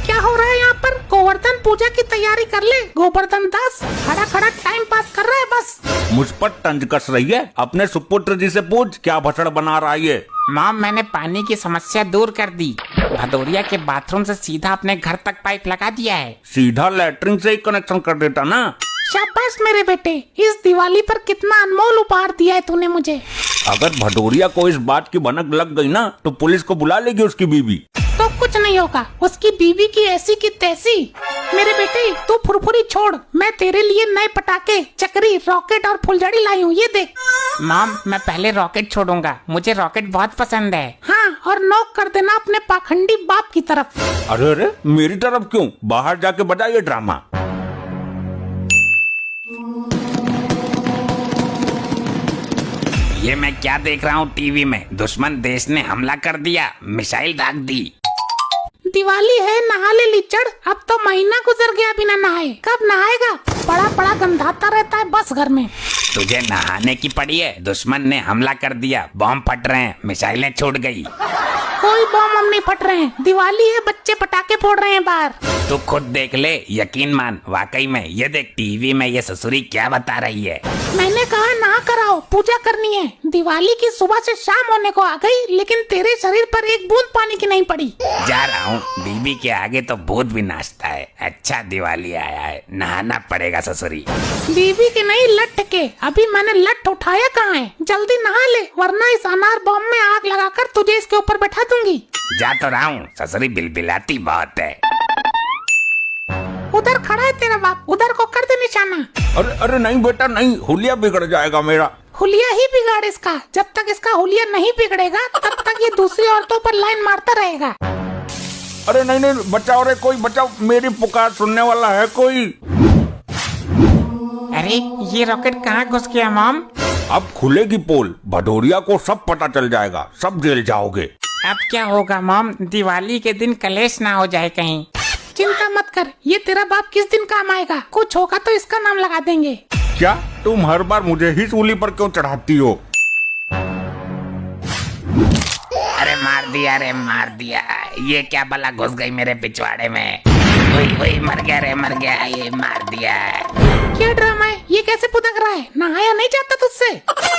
क्या हो रहा है यहाँ पर? गोवर्धन पूजा की तैयारी कर ले। गोवर्धन दास खड़ा खड़ा टाइम पास कर रहा है बस। मुझ पर तंज कस रही है? अपने सुपुत्र जी से पूछ क्या भसड़ बना रहा है ये। मॉम, मैंने पानी की समस्या दूर कर दी। भदौरिया के बाथरूम से सीधा अपने घर तक पाइप लगा दिया है। सीधा लैट्रिन से ही कनेक्शन कर देता ना। शाबाश मेरे बेटे, इस दिवाली पर कितना अनमोल उपहार दिया है तूने मुझे। अगर भदौरिया को इस बात की भनक लग गई ना तो पुलिस को बुला लेगी उसकी बीवी। तो कुछ नहीं होगा, उसकी बीवी की ऐसी की तैसी। मेरे बेटे तू फुरफुरी छोड़, मैं तेरे लिए नए पटाखे, चक्री, रॉकेट और फुलझड़ी लाई हूँ, ये देख। मॉम, मैं पहले रॉकेट छोड़ूंगा, मुझे रॉकेट बहुत पसंद है। हाँ, और नॉक कर देना अपने पाखंडी बाप की तरफ। अरे अरे, मेरी तरफ क्यों? बाहर जाके बजा ये ड्रामा। ये मैं क्या देख रहा हूँ टीवी में? दुश्मन देश ने हमला कर दिया, मिसाइल दाग दी। दिवाली है, नहा ले लीचड़। अब तो महीना गुजर गया बिना नहाए, कब नहाएगा? पड़ा पड़ा गंधाता रहता है बस घर में। तुझे नहाने की पड़ी है? दुश्मन ने हमला कर दिया, बॉम्ब फट रहे हैं, मिसाइलें छूट गई। कोई बम हम नहीं फट रहे हैं, दिवाली है, बच्चे पटाखे फोड़ रहे हैं बाहर। तू खुद देख ले, यकीन मान। वाकई में ये देख, टीवी में ये ससुरी क्या बता रही है। मैंने कहा नहा कर आओ, पूजा करनी है। दिवाली की सुबह से शाम होने को आ गई, लेकिन तेरे शरीर पर एक बूंद पानी की नहीं पड़ी। जा रहा हूँ, बीबी के आगे तो भूत भी नाचता है। अच्छा दिवाली आया है, नहाना पड़ेगा ससुरी। बीबी के नहीं, लट्ठ के। अभी मैंने लट्ठ उठाया कहाँ है? जल्दी नहा ले, वरना इस अनार बॉम्ब में आग लगाकर तुझे इसके ऊपर बैठा दूंगी। जा तो रहा हूँ, ससुरी बिलबिलाती बहुत है। उधर खड़ा है तेरा बाप, उधर को कर दे निशाना। अरे अरे नहीं बेटा नहीं, हुलिया बिगड़ जाएगा मेरा। हुलिया ही बिगाड़ इसका। जब तक इसका हुलिया नहीं बिगड़ेगा तब तक ये दूसरी औरतों पर लाइन मारता रहेगा। अरे नहीं नहीं, बचाओ रे, कोई बचाओ, मेरी पुकार सुनने वाला है कोई? अरे ये रॉकेट कहाँ घुस गया मॉम? अब खुलेगी पोल, भदौरिया को सब पता चल जाएगा, सब जेल जाओगे। अब क्या होगा मॉम? दिवाली के दिन कलेश ना हो जाए कहीं। चिंता मत कर, ये तेरा बाप किस दिन काम आएगा। कुछ होगा तो इसका नाम लगा देंगे। क्या तुम हर बार मुझे ही सूली पर क्यों चढ़ाती हो? अरे मार दिया रे, मार दिया। ये क्या बला घुस गई मेरे पिछवाड़े में। वही वही, मर गया रे, मर गया। ये मार दिया। क्या ड्रामा है ये? कैसे पुदक रहा है? नहाया नहीं जाता तुझसे?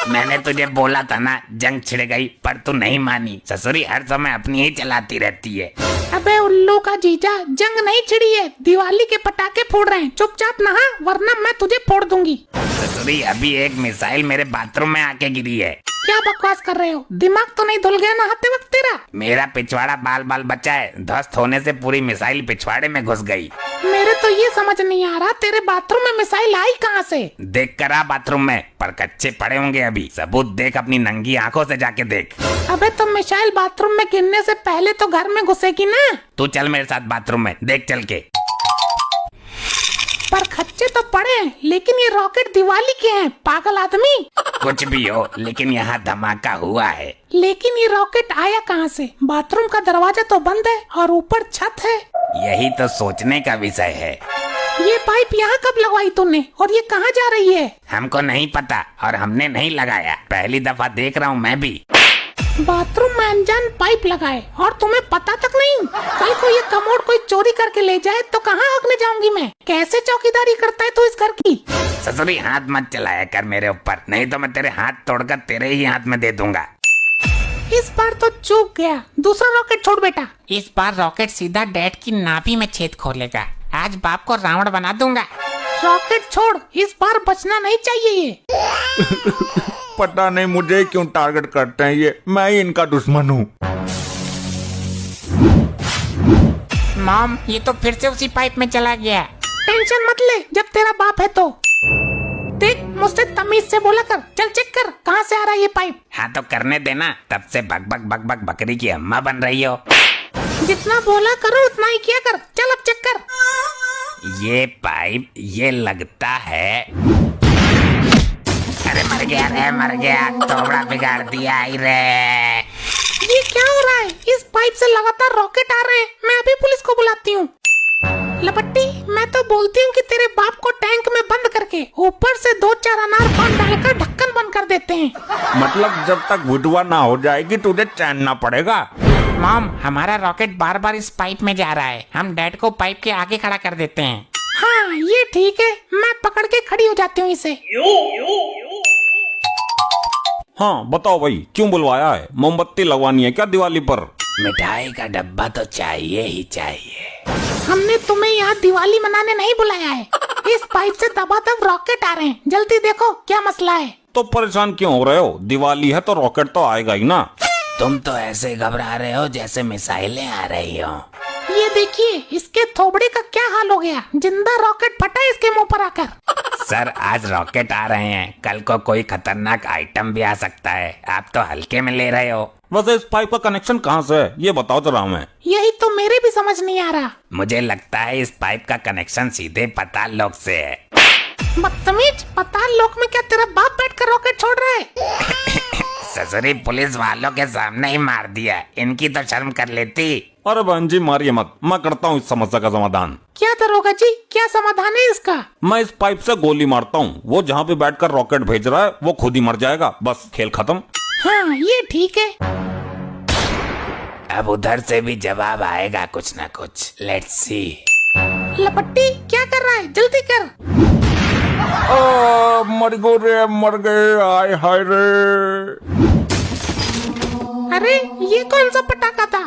मैंने तुझे बोला था ना, जंग छिड़ गई, पर तू नहीं मानी। ससुरी हर समय अपनी ही चलाती रहती है। अबे उल्लू का जीजा, जंग नहीं छिड़ी है, दिवाली के पटाखे फोड़ रहे हैं। चुपचाप नहा, वरना मैं तुझे फोड़ दूंगी। ससुरी, अभी एक मिसाइल मेरे बाथरूम में आके गिरी है। क्या बकवास कर रहे हो? दिमाग तो नहीं धुल गया नहाते वक्त तेरा? मेरा पिछवाड़ा बाल बाल बचा है, ध्वस्त होने से पूरी मिसाइल पिछवाड़े में घुस गई। मेरे तो ये समझ नहीं आ रहा, तेरे बाथरूम में मिसाइल आई कहाँ से? देख कर आ बाथरूम में, पर कच्चे पड़े होंगे अभी। सबूत देख, अपनी नंगी आंखों से जाके देख। अबे तो मिसाइल बाथरूम में गिरने से पहले तो घर में घुसेगी ना। तू चल मेरे साथ बाथरूम में, देख चल के। पर खच्चे तो पड़े हैं, लेकिन ये रॉकेट दिवाली के हैं, पागल आदमी। कुछ भी हो, लेकिन यहाँ धमाका हुआ है। लेकिन ये रॉकेट आया कहाँ से? बाथरूम का दरवाजा तो बंद है और ऊपर छत है। यही तो सोचने का विषय है। ये पाइप यहाँ कब लगवाई तूने और ये कहाँ जा रही है? हमको नहीं पता और हमने नहीं लगाया, पहली दफा देख रहा हूँ मैं भी। बाथरूम में अनजान पाइप लगाए और तुम्हें पता तक नहीं। कल को ये कमोड कोई चोरी करके ले जाए तो कहाँ हकने जाऊंगी मैं? कैसे चौकीदारी करता है तू इस घर की? ससुरी हाथ मत चलाया कर मेरे ऊपर, नहीं तो मैं तेरे हाथ तोड़कर तेरे ही हाथ में दे दूंगा। इस बार तो चूक गया, दूसरा रॉकेट छोड़ बेटा। इस बार रॉकेट सीधा डैड की नाभि में छेद खोलेगा। आज बाप को रावण बना दूंगा। रॉकेट छोड़, इस बार बचना नहीं चाहिए ये। पता नहीं मुझे क्यों टारगेट करते हैं ये, मैं ही इनका दुश्मन हूँ। मॉम, ये तो फिर से उसी पाइप में चला गया। टेंशन मत ले, जब तेरा बाप है तो। देख, मुझसे तमीज से बोला कर। चल चेक कर कहाँ से आ रहा है ये पाइप। हाँ तो करने देना, तब से बक बक बक बक बकरी की अम्मा बन रही हो। जितना बोला करो उतना ही किया कर। चल अब चेक कर। ये पाइप ये लगता है। अरे मर गया रे, मर गया, थोड़ा बिगाड़ दिया ही रे। ये क्या हो रहा है? इस पाइप से लगातार रॉकेट आ रहे हैं। मैं अभी पुलिस को बुलाती हूँ। लपट्टी, मैं तो बोलती हूँ कि तेरे बाप को टैंक में बंद करके ऊपर से 2-4 अनार पान डालकर ढक्कन बंद कर देते हैं। मतलब जब तक विधवा ना हो जाएगी तुझे चैन ना पड़ेगा। मॉम, हमारा रॉकेट बार बार इस पाइप में जा रहा है, हम डैड को पाइप के आगे खड़ा कर देते हैं। हाँ ये ठीक है, मैं पकड़ के खड़ी हो जाती हूँ इसे। हाँ बताओ भाई, क्यों बुलवाया है? मोमबत्ती लगवानी है क्या दिवाली पर? मिठाई का डब्बा तो चाहिए ही चाहिए। हमने तुम्हें यहाँ दिवाली मनाने नहीं बुलाया है। इस पाइप से दबादब रॉकेट आ रहे हैं, जल्दी देखो क्या मसला है। तो परेशान क्यों हो रहे हो? दिवाली है तो रॉकेट तो आएगा ही ना। तुम तो ऐसे घबरा रहे हो जैसे मिसाइलें आ रही हो। ये देखिए, इसके थोबड़े का क्या हाल हो गया। जिंदा रॉकेट फटा इसके मुंह पर आकर। सर, आज रॉकेट आ रहे हैं, कल को कोई खतरनाक आइटम भी आ सकता है, आप तो हल्के में ले रहे हो। वैसे इस पाइप का कनेक्शन कहाँ से है ये बताओ जरा हमें। यही तो मेरे भी समझ नहीं आ रहा। मुझे लगता है इस पाइप का कनेक्शन सीधे पाताल लोक से है। बदतमीज, पाताल लोक में क्या तेरा बाप बैठकर रॉकेट छोड़ रहा है? ससुरी पुलिस वालों के सामने ही मार दिया, इनकी तो शर्म कर लेती। अरे बहन जी मारिए मत, मैं करता हूँ इस समस्या का समाधान। क्या दरोगा जी, क्या समाधान है इसका? मैं इस पाइप से गोली मारता हूँ, वो जहाँ पे बैठकर रॉकेट भेज रहा है वो खुद ही मर जाएगा, बस खेल खत्म। हाँ ये ठीक है। अब उधर से भी जवाब आएगा कुछ ना कुछ, लेट्स सी। लपट्टी क्या कर रहा है? जल्दी कर। मर गो रे, मर गए, आय हाय रे। अरे ये कौन सा पटाखा था?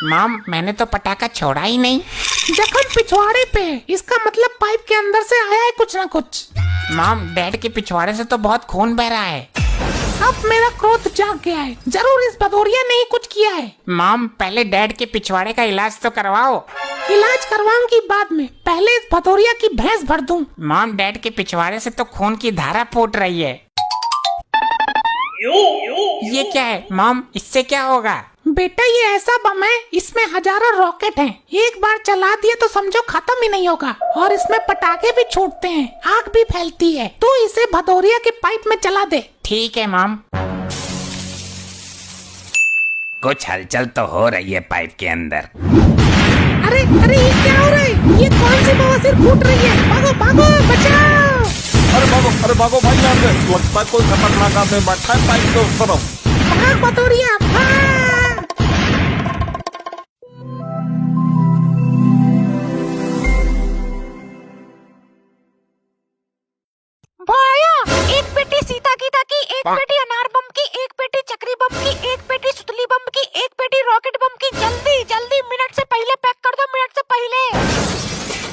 मॉम, मैंने तो पटाखा छोड़ा ही नहीं। जख्म पिछवाड़े पे है, इसका मतलब पाइप के अंदर से आया है कुछ ना कुछ। मॉम, डैड के पिछवाड़े से तो बहुत खून बह रहा है। अब मेरा क्रोध जाग गया है, जरूर इस भदौरिया ने ही कुछ किया है। मॉम, पहले डैड के पिछवाड़े का इलाज तो करवाओ। इलाज करवाऊंगी बाद में, पहले इस भदौरिया की भैंस भर दूं। मॉम, डैड के पिछवाड़े से तो खून की धारा फूट रही है। ये क्या है मॉम, इससे क्या होगा? बेटा ये ऐसा बम है, इसमें हजारों रॉकेट हैं। एक बार चला दिए तो समझो खत्म ही नहीं होगा। और इसमें पटाखे भी छूटते हैं, आग भी फैलती है। तो इसे भदौरिया के पाइप में चला दे। ठीक है मॉम। कुछ हलचल तो हो रही है पाइप के अंदर। अरे अरे ये क्या हो रहा है? ये कौन सी बवासीर फूट रही है? भागो भागो, बचाओ। अरे भागो भाई, यहाँ पे लगता है कोई खतरनाक आदमी बैठा है पाइप के उस तरफ। भाग भदौरिया भाग। भाया, एक पेटी सीता गीता की, एक पेटी अनार बम की, एक पेटी चक्री बम की, एक पेटी सुतली बम की, एक पेटी रॉकेट बम की। जल्दी जल्दी, मिनट से पहले पैक कर दो, मिनट से पहले।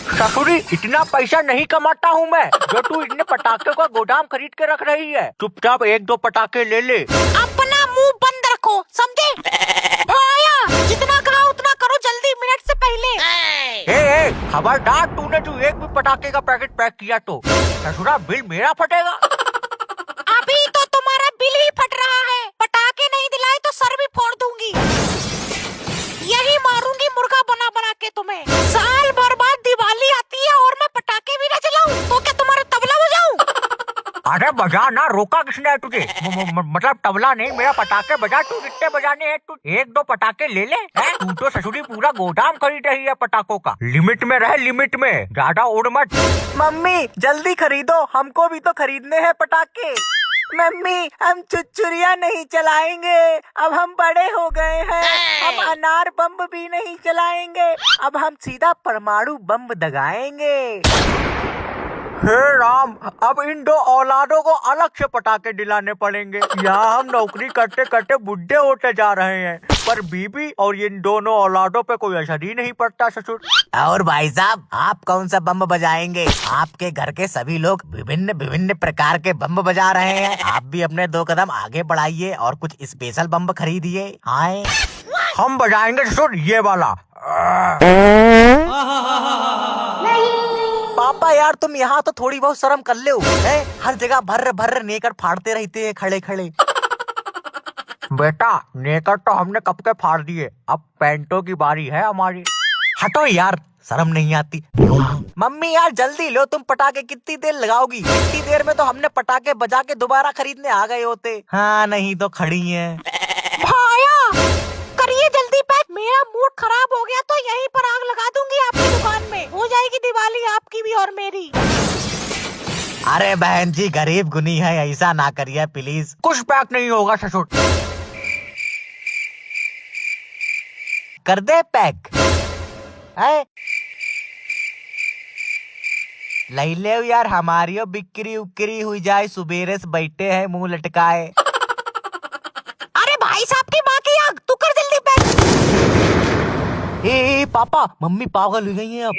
ससुरी, इतना पैसा नहीं कमाता हूँ मैं जो तू इतने पटाखे का गोदाम खरीद के रख रही है। चुपचाप 1-2 पटाखे ले ले। अपना मुंह बंद रखो, समझे? भाया, जितना कहा उतना करो, जल्दी, मिनट से पहले। ए, खबरदार, तूने जो एक भी पटाखे का पैकेट पैक किया तो ससुरा बिल मेरा फटेगा। अभी तो तुम्हारा बिल ही फट रहा है। पटाखे नहीं दिलाए तो सर भी फोड़ दूंगी। यही मारूंगी मुर्गा बना बना के तुम्हें। साल भर बाद दिवाली आती है और मैं पटाखे भी न जलाऊं तो क्या तुम्हारा तबला बजाऊं? अरे अरे बजा ना, रोका किसने है तुझे? मतलब तबला नहीं, मेरा पटाखे बजा। तू कितने बजाने हैं? तू 1-2 पटाखे ले ले। तू तो ससुरी पूरा गोदाम खरीद रही है पटाखों का। लिमिट में रहे, लिमिट में, ज्यादा उड़ मत। मम्मी जल्दी खरीदो, हमको भी तो खरीदने हैं पटाखे। मम्मी हम चुरचुरिया नहीं चलाएंगे, अब हम बड़े हो गए हैं। हम अनार बम भी नहीं चलाएंगे, अब हम सीधा परमाणु बम दगाएंगे। हे राम, अब इन 2 औलादों को अलग से पटाखे दिलाने पड़ेंगे। यहाँ हम नौकरी करते करते बुढ़े होते जा रहे हैं, पर बीबी और इन दोनों औलादों पे कोई असर ही नहीं पड़ता ससुर। और भाई साहब आप कौन सा बम बजाएंगे? आपके घर के सभी लोग विभिन्न विभिन्न प्रकार के बम बजा रहे हैं। आप भी अपने 2 कदम आगे बढ़ाइए और कुछ स्पेशल बम खरीदिए। हाय हम बजाएंगे ससुर ये वाला। पापा यार तुम यहाँ तो थोड़ी बहुत शर्म कर लो। हर जगह भर्र भर्र नेकर फाड़ते रहते हैं खड़े खड़े। बेटा नेकर तो हमने कब के फाड़ दिए, अब पैंटों की बारी है हमारी। हटो यार, शर्म नहीं आती। मम्मी यार जल्दी लो, तुम पटाखे कितनी देर लगाओगी? इतनी देर में तो हमने पटाखे बजा के दोबारा खरीदने आ गए होते। हाँ नहीं तो खड़ी हैं। भाया करिए जल्दी पैक, मेरा मूड खराब हो गया तो यहीं पर आग लगा दूंगी आपकी दुकान में। हो जाएगी दिवाली आपकी भी और मेरी। अरे बहन जी गरीब गुनी है, ऐसा ना करिए प्लीज। कुछ पैक नहीं होगा ससुर। कर दे पैक। ले ले यार, हमारी बिक्री उक्री हुई जाए, सुबेरे से बैठे हैं मुंह लटकाए। अरे भाई साहब की माँ की आग, तू कर जल्दी पैक। ए पापा मम्मी पागल हो गई है अब।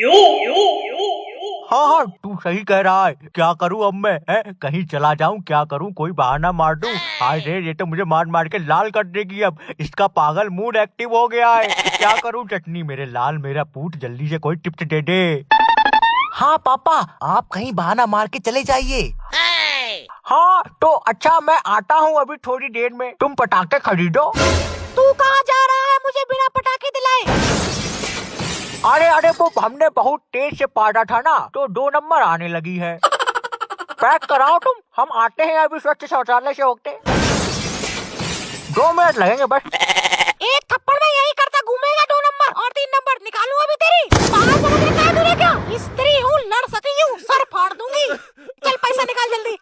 हाँ हाँ तू सही कह रहा है। क्या करूँ अब मैं? कहीं चला जाऊँ, क्या करूँ? कोई बहाना मार दूँ? हाय रे, ये तो मुझे मार मार के लाल कर देगी अब। इसका पागल मूड एक्टिव हो गया है। क्या करूँ? चटनी मेरे लाल, मेरा पूत, जल्दी से कोई टिप्स दे दे। हाँ पापा आप कहीं बहाना मार के चले जाइए। हाँ तो अच्छा, मैं आता हूँ अभी थोड़ी देर में। तुम पटाखे खरीदो। तू कहाँ जा रहा है मुझे बिना पटाखे दिलाए? अरे वो हमने बहुत तेज से पाड़ा था ना, तो 2 नंबर आने लगी है। पैक कराओ तुम, हम आते हैं अभी स्वच्छ शौचालय से होते। 2 मिनट लगेंगे बस। एक थप्पड़ में यही करता घूमेगा 2 नंबर और 3 नंबर निकालूं अभी तेरी। पागल समझ रखा है तूने क्या? स्त्री हूँ, लड़ सकी हूँ, सर फाड़ दूंगी। चल पैसा निकाल जल्दी।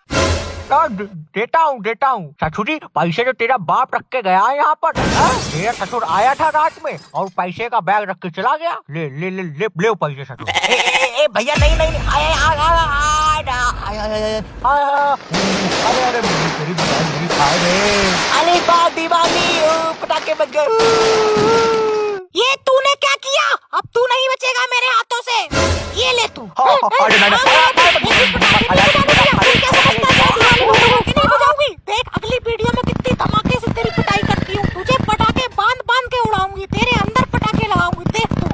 देता हूँ ससुरी, पैसे जो तेरा बाप रख के गया है यहाँ पर। तेरा ससुर आया था रात में और पैसे का बैग रख के चला गया। ले ले ले ले, ले पैसे ससुर। ए भैया नहीं नहीं, अरे मेरी खाए रे। अरे दिवाली पटाखे बज गए। ये तूने क्या किया? अब तू नहीं बचेगा मेरे हाथों से। ये ले तू। देख अगली वीडियो में कितनी धमाके से तेरी पिटाई करती हूँ। तुझे पटाखे बांध बांध के उड़ाऊंगी, तेरे अंदर पटाखे लगाऊंगी, देख तू।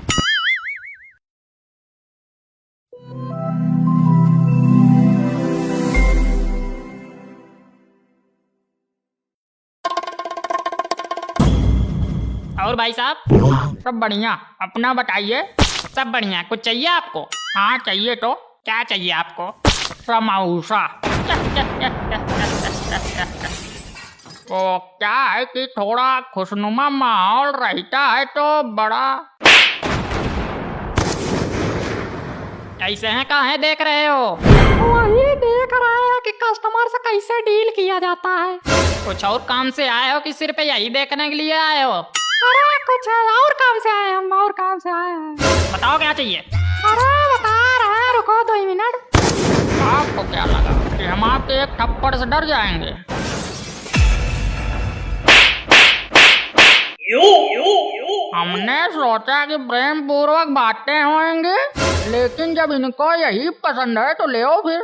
और भाई साहब सब बढ़िया, अपना बताइए। सब बढ़िया। कुछ चाहिए आपको? हाँ चाहिए तो क्या चाहिए आपको? समोसा। तो क्या है कि थोड़ा खुशनुमा माहौल रहता है तो बड़ा। कैसे हैं, कहाँ हैं देख रहे हो? वही देख रहा है कि कस्टमर से कैसे डील किया जाता है। कुछ और काम से आए हो कि सिर्फ यही देखने के लिए आए हो? अरे कुछ और काम से आए हम, और काम से आए हैं। बताओ क्या चाहिए? अरे बता रहे हैं, रुको 2 मिनट। आपको क्या लगा कि हम आपके एक थप्पड़ से डर जाएंगे? हमने सोचा कि प्रेम पूर्वक बातें होंगी, लेकिन जब इनको यही पसंद है तो ले आओ फिर।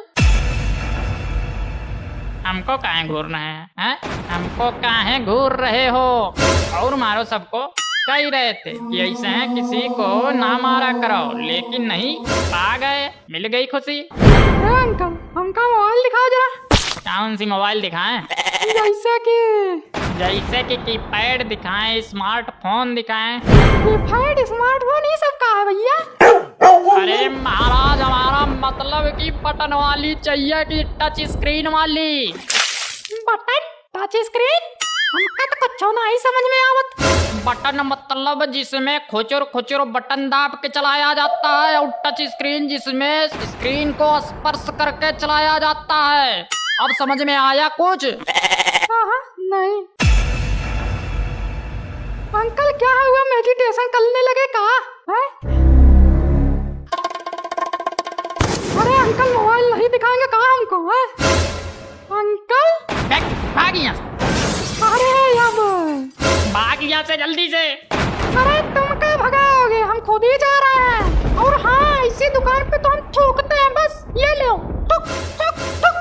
हमको काहे घूर रहे हैं? हमको काहे घूर रहे हो? और मारो सबको। कह रहे थे कि ऐसे हैं किसी को ना मारा करो, लेकिन नहीं, पा गए, मिल गई खुशी। अंकल हमका मोबाइल दिखाओ जरा। कौन सी मोबाइल दिखाएं? जैसे कि कीपैड दिखाएं, स्मार्टफोन दिखाएं। कीपैड स्मार्टफोन ये सब का है भैया? अरे महाराज, हमारा मतलब कि बटन वाली चाहिए कि टच स्क्रीन वाली? बटन टच स्क्रीन हमका तो कुछ नहीं समझ में आवत। बटन मतलब जिसमें खुचुर खुचुर बटन दाब के चलाया जाता है, और टच स्क्रीन जिसमें स्क्रीन को स्पर्श करके चलाया जाता है। अब समझ में आया कुछ? हाँ, नहीं। अंकल क्या हुआ, मेडिटेशन करने लगे कहा है? अरे अंकल मोबाइल नहीं दिखाएंगे कहा हमको है? अंकल भाग यहाँ, अरे अब भाग यहाँ से जल्दी से। अरे तुम क्या भगाओगे, हम खुद ही जा रहे हैं। और हाँ, इसी दुकान पे तो हम थूकते हैं, बस ये लो थूक थूक थूक।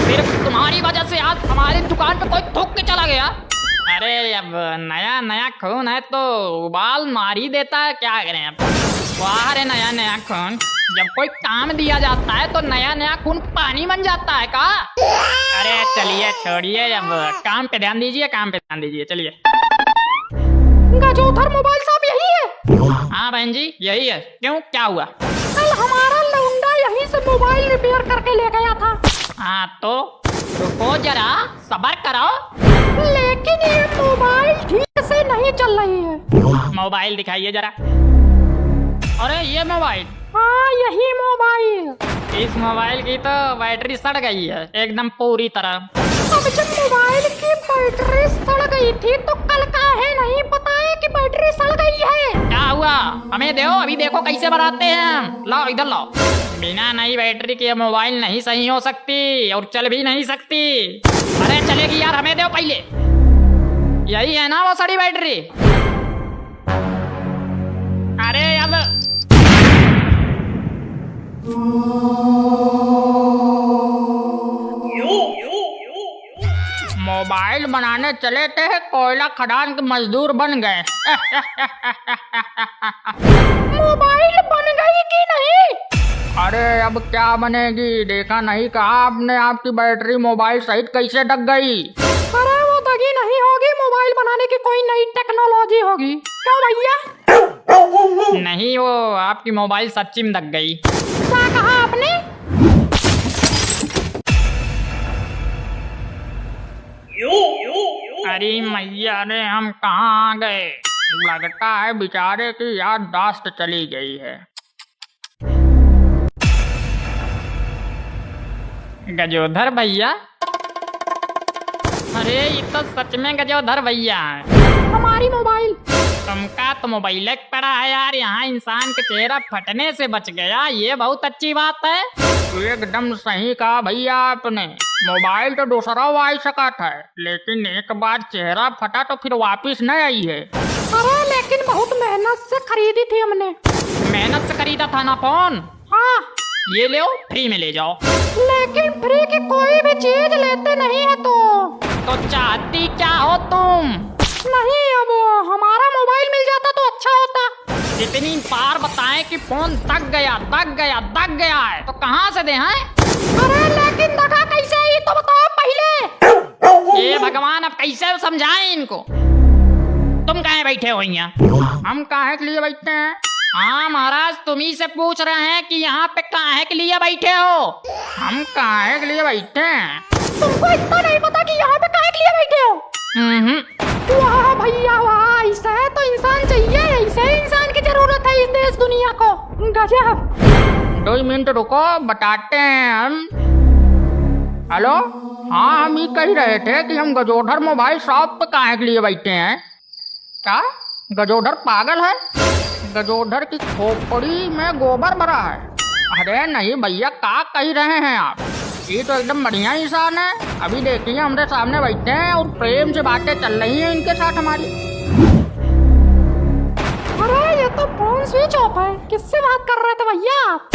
सिर्फ तुम्हारी वजह से आज हमारी दुकान पे कोई थूक के चला गया। अरे अब नया नया खून है तो उबाल मार ही देता है, क्या करें अब। वाह रे नया नया खून, जब कोई काम दिया जाता है तो नया नया खून पानी बन जाता है का? अरे चलिए छोड़िए, अब काम पे ध्यान दीजिए, काम पे ध्यान दीजिए, चलिए। गजोधर मोबाइल शॉप यही है? हाँ बहन जी यही है। क्यों, क्या हुआ? कल हमारा लौंडा यहीं से मोबाइल रिपेयर करके ले गया था। हाँ तो रुको जरा, सब्र करो। लेकिन ये मोबाइल ठीक से नहीं चल रही है। मोबाइल दिखाइए जरा। अरे ये मोबाइल? हाँ यही मोबाइल। इस मोबाइल की तो बैटरी सड़ गई है एकदम पूरी तरह। अब जब मोबाइल की बैटरी सड़ गई थी तो कल काहे नहीं बताया कि बैटरी सड़ गई है? क्या हुआ, हमें दो, अभी देखो कैसे बनाते हैं। लाओ इधर लाओ। बिना नई बैटरी के मोबाइल नहीं सही हो सकती और चल भी नहीं सकती। अरे चलेगी यार, हमें दो पहले। यही है ना वो सड़ी बैटरी? अरे अब मोबाइल बनाने चले थे, कोयला खदान के मजदूर बन गए। मोबाइल बन गई कि नहीं? अरे अब क्या बनेगी, देखा नहीं कहा आपने आपकी बैटरी मोबाइल सहित कैसे डग गई। अरे वो दगी नहीं होगी, मोबाइल बनाने की कोई नई टेक्नोलॉजी होगी। क्या भैया? नहीं, वो आपकी मोबाइल सच्ची में दग गई। क्या कहा आपने? अरे मैया रे, हम कहाँ आ गए। लगता है बेचारे की याददाश्त चली गई है। गजोधर भैया? अरे ये तो सच में गजोधर भैया है। हमारी मोबाइल। तुमका तो मोबाइल पड़ा है यार, यहाँ इंसान का चेहरा फटने से बच गया, ये बहुत अच्छी बात है। एकदम सही कहा भैया आपने। मोबाइल तो दूसरा आ सका था, लेकिन एक बार चेहरा फटा तो फिर वापिस नहीं आई है। अरे लेकिन बहुत मेहनत से खरीदी थी हमने। मेहनत से खरीदा था ना फोन? हाँ। ये ले, फ्री में ले जाओ। लेकिन फ्री की कोई भी चीज लेते नहीं है तो चाहती क्या हो तुम? नहीं, अब हमारा मोबाइल मिल जाता तो अच्छा होता। इतनी बार बताएं कि फोन दग गया दग गया दग गया है, तो कहाँ से दे हैं? अरे लेकिन दगा कैसे, ये तो बताओ पहले। ये भगवान, अब कैसे समझाएं इनको। तुम कहाँ बैठे हो यहाँ? हम काहे के लिए बैठे हैं? हाँ महाराज, तुम्ही से पूछ रहे हैं कि यहाँ पे काहे के लिए बैठे हो। हम काहे के लिए बैठे हैं? तुमको इतना नहीं पता कि यहाँ पे काहे के लिए बैठे हो? वाह भैया वाह, ऐसा है तो इंसान चाहिए, ऐसे इंसान की जरूरत है इस देश दुनिया को। गजब। 2 मिनट रुको, बताते हैं हम। हेलो, हाँ हम ये कह रहे थे कि हम गजोधर मोबाइल शॉप पे काहे के लिए बैठे हैं। क्या गजोधर पागल है? गजोधर की खोपड़ी में गोबर भरा है? अरे नहीं भैया, क्या कह रहे हैं आप? ये तो एकदम बढ़िया इंसान है। अभी देखिए हमारे सामने बैठे हैं और प्रेम से बातें चल रही हैं इनके साथ हमारी। अरे ये तो फोन स्विच ऑफ है, किससे बात कर रहे थे भैया आप?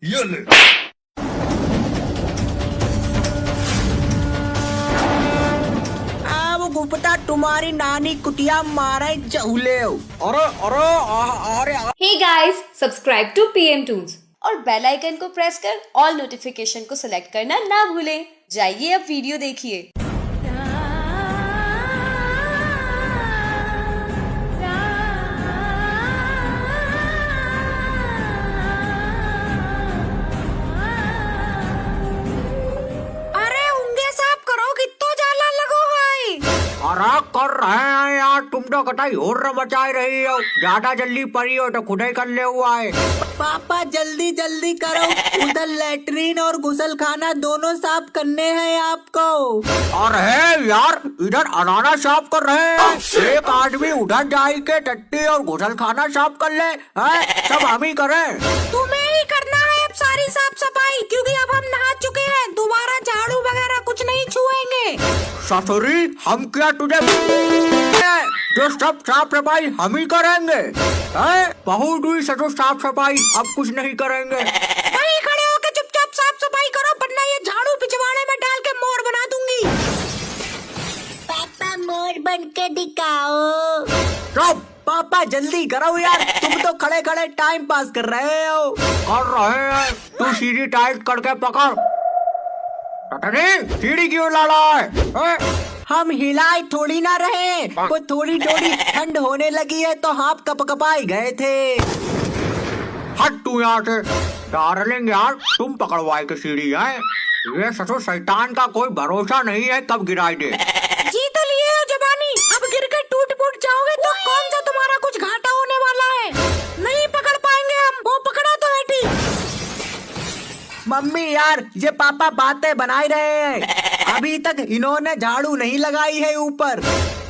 ये ले। तुम्हारी नानी कुतिया मारे चूले। अरे अरे अरे hey guys, subscribe to PM Tunes और बेल आइकन को प्रेस कर ऑल नोटिफिकेशन को सिलेक्ट करना ना भूलें। जाइए अब वीडियो देखिए। अरे उंगे साफ करो, कितो जाला लगो है। अरे कर रहे हैं यार, तुम तो कटाई और मचाई रही हो। ज्यादा जल्दी पड़ी हो तो खुद ही कर ले हुआ है। पापा जल्दी जल्दी करो, उधर लैट्रीन और गुसलखाना दोनों साफ करने हैं आपको। अरे यार, इधर अनाना साफ कर रहे हैं, एक आदमी उधर जाई के टट्टी और गुसलखाना साफ कर ले हैं? सब हम ही करें। तुम्हें ही करना है अब सारी साफ सफाई, क्योंकि अब हम नहा चुके हैं। दोबारा झाड़ू वगैरह कुछ नहीं छुएंगे। ससुरी, हम क्या तुझे जो सब साफ सफाई हम ही करेंगे हैं? बहुत हुई सचो साफ सफाई, अब कुछ नहीं करेंगे। वहीं खड़े होके चुपचाप साफ सफाई करो, वरना ये झाड़ू पिछवाड़े में डाल के मोर बना दूंगी। पापा मोर बन के दिखाओ। चुप, पापा जल्दी करो यार, तुम तो खड़े खड़े टाइम पास कर रहे हो। कर रहे हैं, तू सीढ़ी टाइट करके पकड़। सीढ़ी क्यों ला रहा है? हम हिलाए थोड़ी ना रहे, वो थोड़ी थोड़ी ठंड होने लगी है तो हाथ कपकपाई गए थे। हट तू यहाँ से डार्लिंग यार, तुम पकड़वाए के सीढ़ी है। ये ससुर शैतान का कोई भरोसा नहीं है, कब गिराई दे। जी तो लिए हो जबानी, अब गिर के टूट फूट जाओगे तो कौन सा तुम्हारा कुछ घाटा होने वाला है। नहीं पकड़ पाएंगे हम, वो पकड़ा तो है ठीक। मम्मी यार, ये पापा बातें बनाए रहे हैं, अभी तक इन्होंने झाड़ू नहीं लगाई है ऊपर।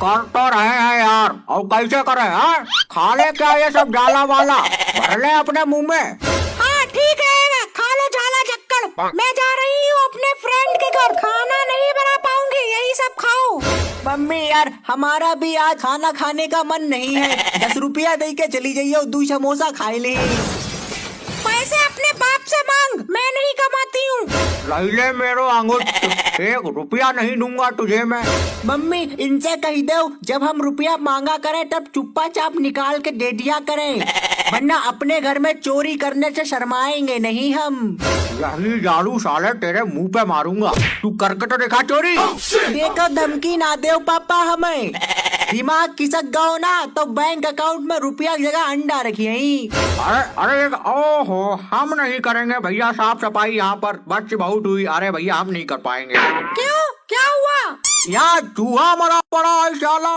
कर तो रहे हैं यार, और कैसे करे हैं? खा ले क्या ये सब जाला वाला, भर ले अपने मुंह में। हाँ ठीक है, खा लो झाला झक्कड़। मैं जा रही हूँ अपने फ्रेंड के घर, खाना नहीं बना पाऊंगी, यही सब खाओ। मम्मी यार, हमारा भी आज खाना खाने का मन नहीं है, 10 रुपया दे के चली जाइए, 2 समोसा खाए ले। पैसे अपने बाप से मांग, मैं नहीं कमाती हूँ। ले मेरो अंगूठ, 1 रुपया नहीं दूंगा तुझे मैं। मम्मी इनसे कही दो, जब हम रुपया मांगा करें तब चुप्पा चाप निकाल के दे दिया करें, वरना अपने घर में चोरी करने से शर्माएंगे नहीं हम। यही झाड़ू साले तेरे मुंह पे मारूंगा, तू करके तो देखा चोरी। देखो धमकी ना दो पापा हमें, दिमाग खिसक गयो ना तो बैंक अकाउंट में रुपया की जगह अंडा रखिए। अरे अरे ओहो, हम नहीं करेंगे भैया साफ सफाई यहाँ पर, बच्ची बहुत हुई। अरे भैया हम नहीं कर पाएंगे। क्यों, क्या हुआ? यहाँ चूहा मरा पड़ा है साला।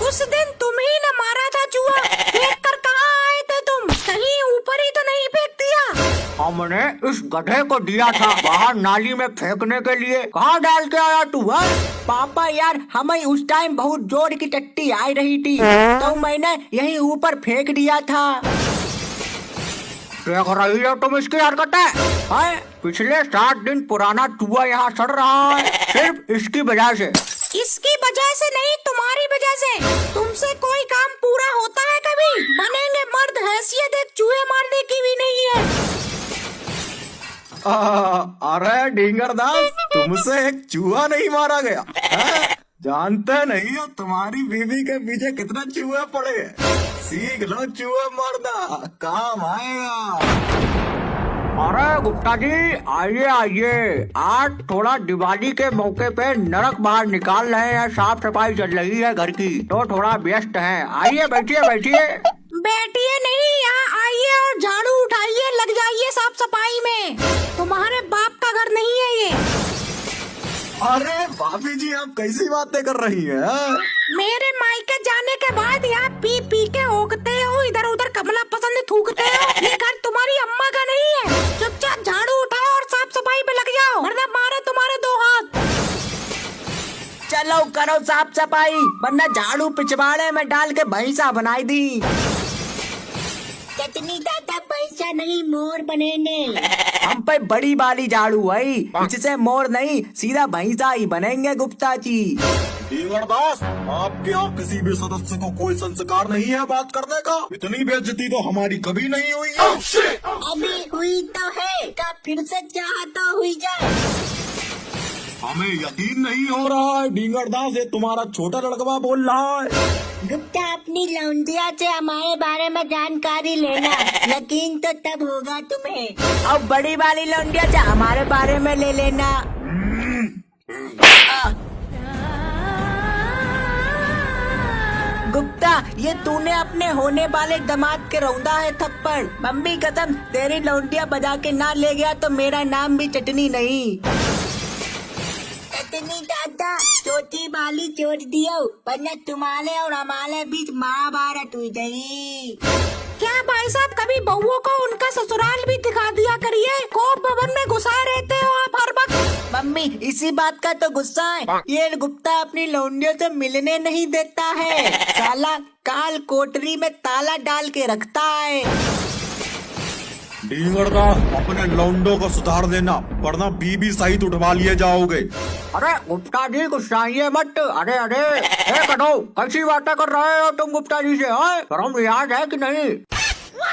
उस दिन तुम ही ने मारा था चूहा, फेंक कर कहाँ आए थे तुम? कहीं ऊपर ही तो नहीं फेंक दिया? हमने इस गधे को दिया था बाहर नाली में फेंकने के लिए, कहाँ डाल के आया तू? पापा यार, हमें उस टाइम बहुत जोर की टट्टी आई रही थी तो मैंने यही ऊपर फेंक दिया था। देख रही हो तुम इसकी हरकतें हैं? पिछले 7 दिन पुराना चूहा यहाँ सड़ रहा है, सिर्फ इसकी वजह से। इसकी वजह से नहीं, तुम्हारी वजह से। तुमसे कोई काम पूरा होता है कभी? बनेंगे मर्द, हैसियत एक चूहे मारने की भी नहीं है। अरे डिंगरदास, तुमसे एक चूहा नहीं मारा गया है? जानते नहीं हो तुम्हारी बीवी के पीछे कितना चूहे पड़े हैं? सीख लो चूहे मारना, काम आएगा। अरे गुप्ता जी, आइए आइए, आज थोड़ा दिवाली के मौके पे नरक बाहर निकाल रहे हैं, साफ सफाई चल रही है घर की, तो थोड़ा व्यस्त हैं। आइए बैठिए बैठिए। बैठिए नहीं, यहाँ आइए और झाड़ू उठाइए, लग जाइए साफ सफाई में। तुम्हारे बाप का घर नहीं है ये। अरे भाभी जी, आप कैसी बातें कर रही हैं? मेरे मायके जाने के बाद यहाँ पी पी के ओकते हो, इधर उधर कमला पसंद थूकते हो। ये घर तुम्हारी अम्मा का नहीं है। चुपचाप झाड़ू उठाओ और साफ सफाई पे लग जाओ, वरना मारे तुम्हारे 2 हाथ। चलो करो साफ सफाई, वरना झाड़ू पिछवाड़े में डाल के भैंसा बनाई दी। कितनी ज्यादा पैसा नहीं, मोर बनेंगे। हम पे बड़ी वाली झाड़ू है, इससे मोर नहीं सीधा भैंसा ही बनेंगे गुप्ता जी। डिंगरदास, आपके यहाँ किसी भी सदस्य को कोई संस्कार नहीं है बात करने का? इतनी बेइज्जती तो हमारी कभी नहीं हुई है। अभी हुई तो है, का फिर से चाहता हुई जाए। हमें यकीन नहीं हो रहा है ढींगरदास, ये तुम्हारा छोटा लड़का बोल रहा है। गुप्ता, अपनी लौंडिया से हमारे बारे में जानकारी लेना, यकीन तो तब होगा तुम्हें। और बड़ी वाली लौंडिया से हमारे बारे में ले लेना। गुप्ता, ये तूने अपने होने वाले दामाद के रौंदा है थप्पड़। मम्मी कसम, तेरी लौंडिया बजा के ना ले गया तो मेरा नाम भी चटनी नहीं। चटनी दादा, छोटी वाली छोड़ दियो, वरना तुम्हारे और हमारे बीच महाभारत हुई गई। क्या भाई साहब, कभी बहुओं को उनका ससुराल भी दिखा दिया करिए। कोप भवन में घुसाए रहते हो आप हर वक्त। मम्मी, इसी बात का तो गुस्सा है। ये गुप्ता अपनी लौंडियों से मिलने नहीं देता है। साला काल कोठरी में ताला डाल के रखता है। ढींगरदास, अपने लौंडों को सुधार देना, वरना बीबी सहित उठवा लिए जाओगे। अरे गुप्ता जी, गुस्साइए मत। अरे अरे करो, कैसी बातें कर रहे हो तुम गुप्ता जी से? शर्म रियाज है कि नहीं?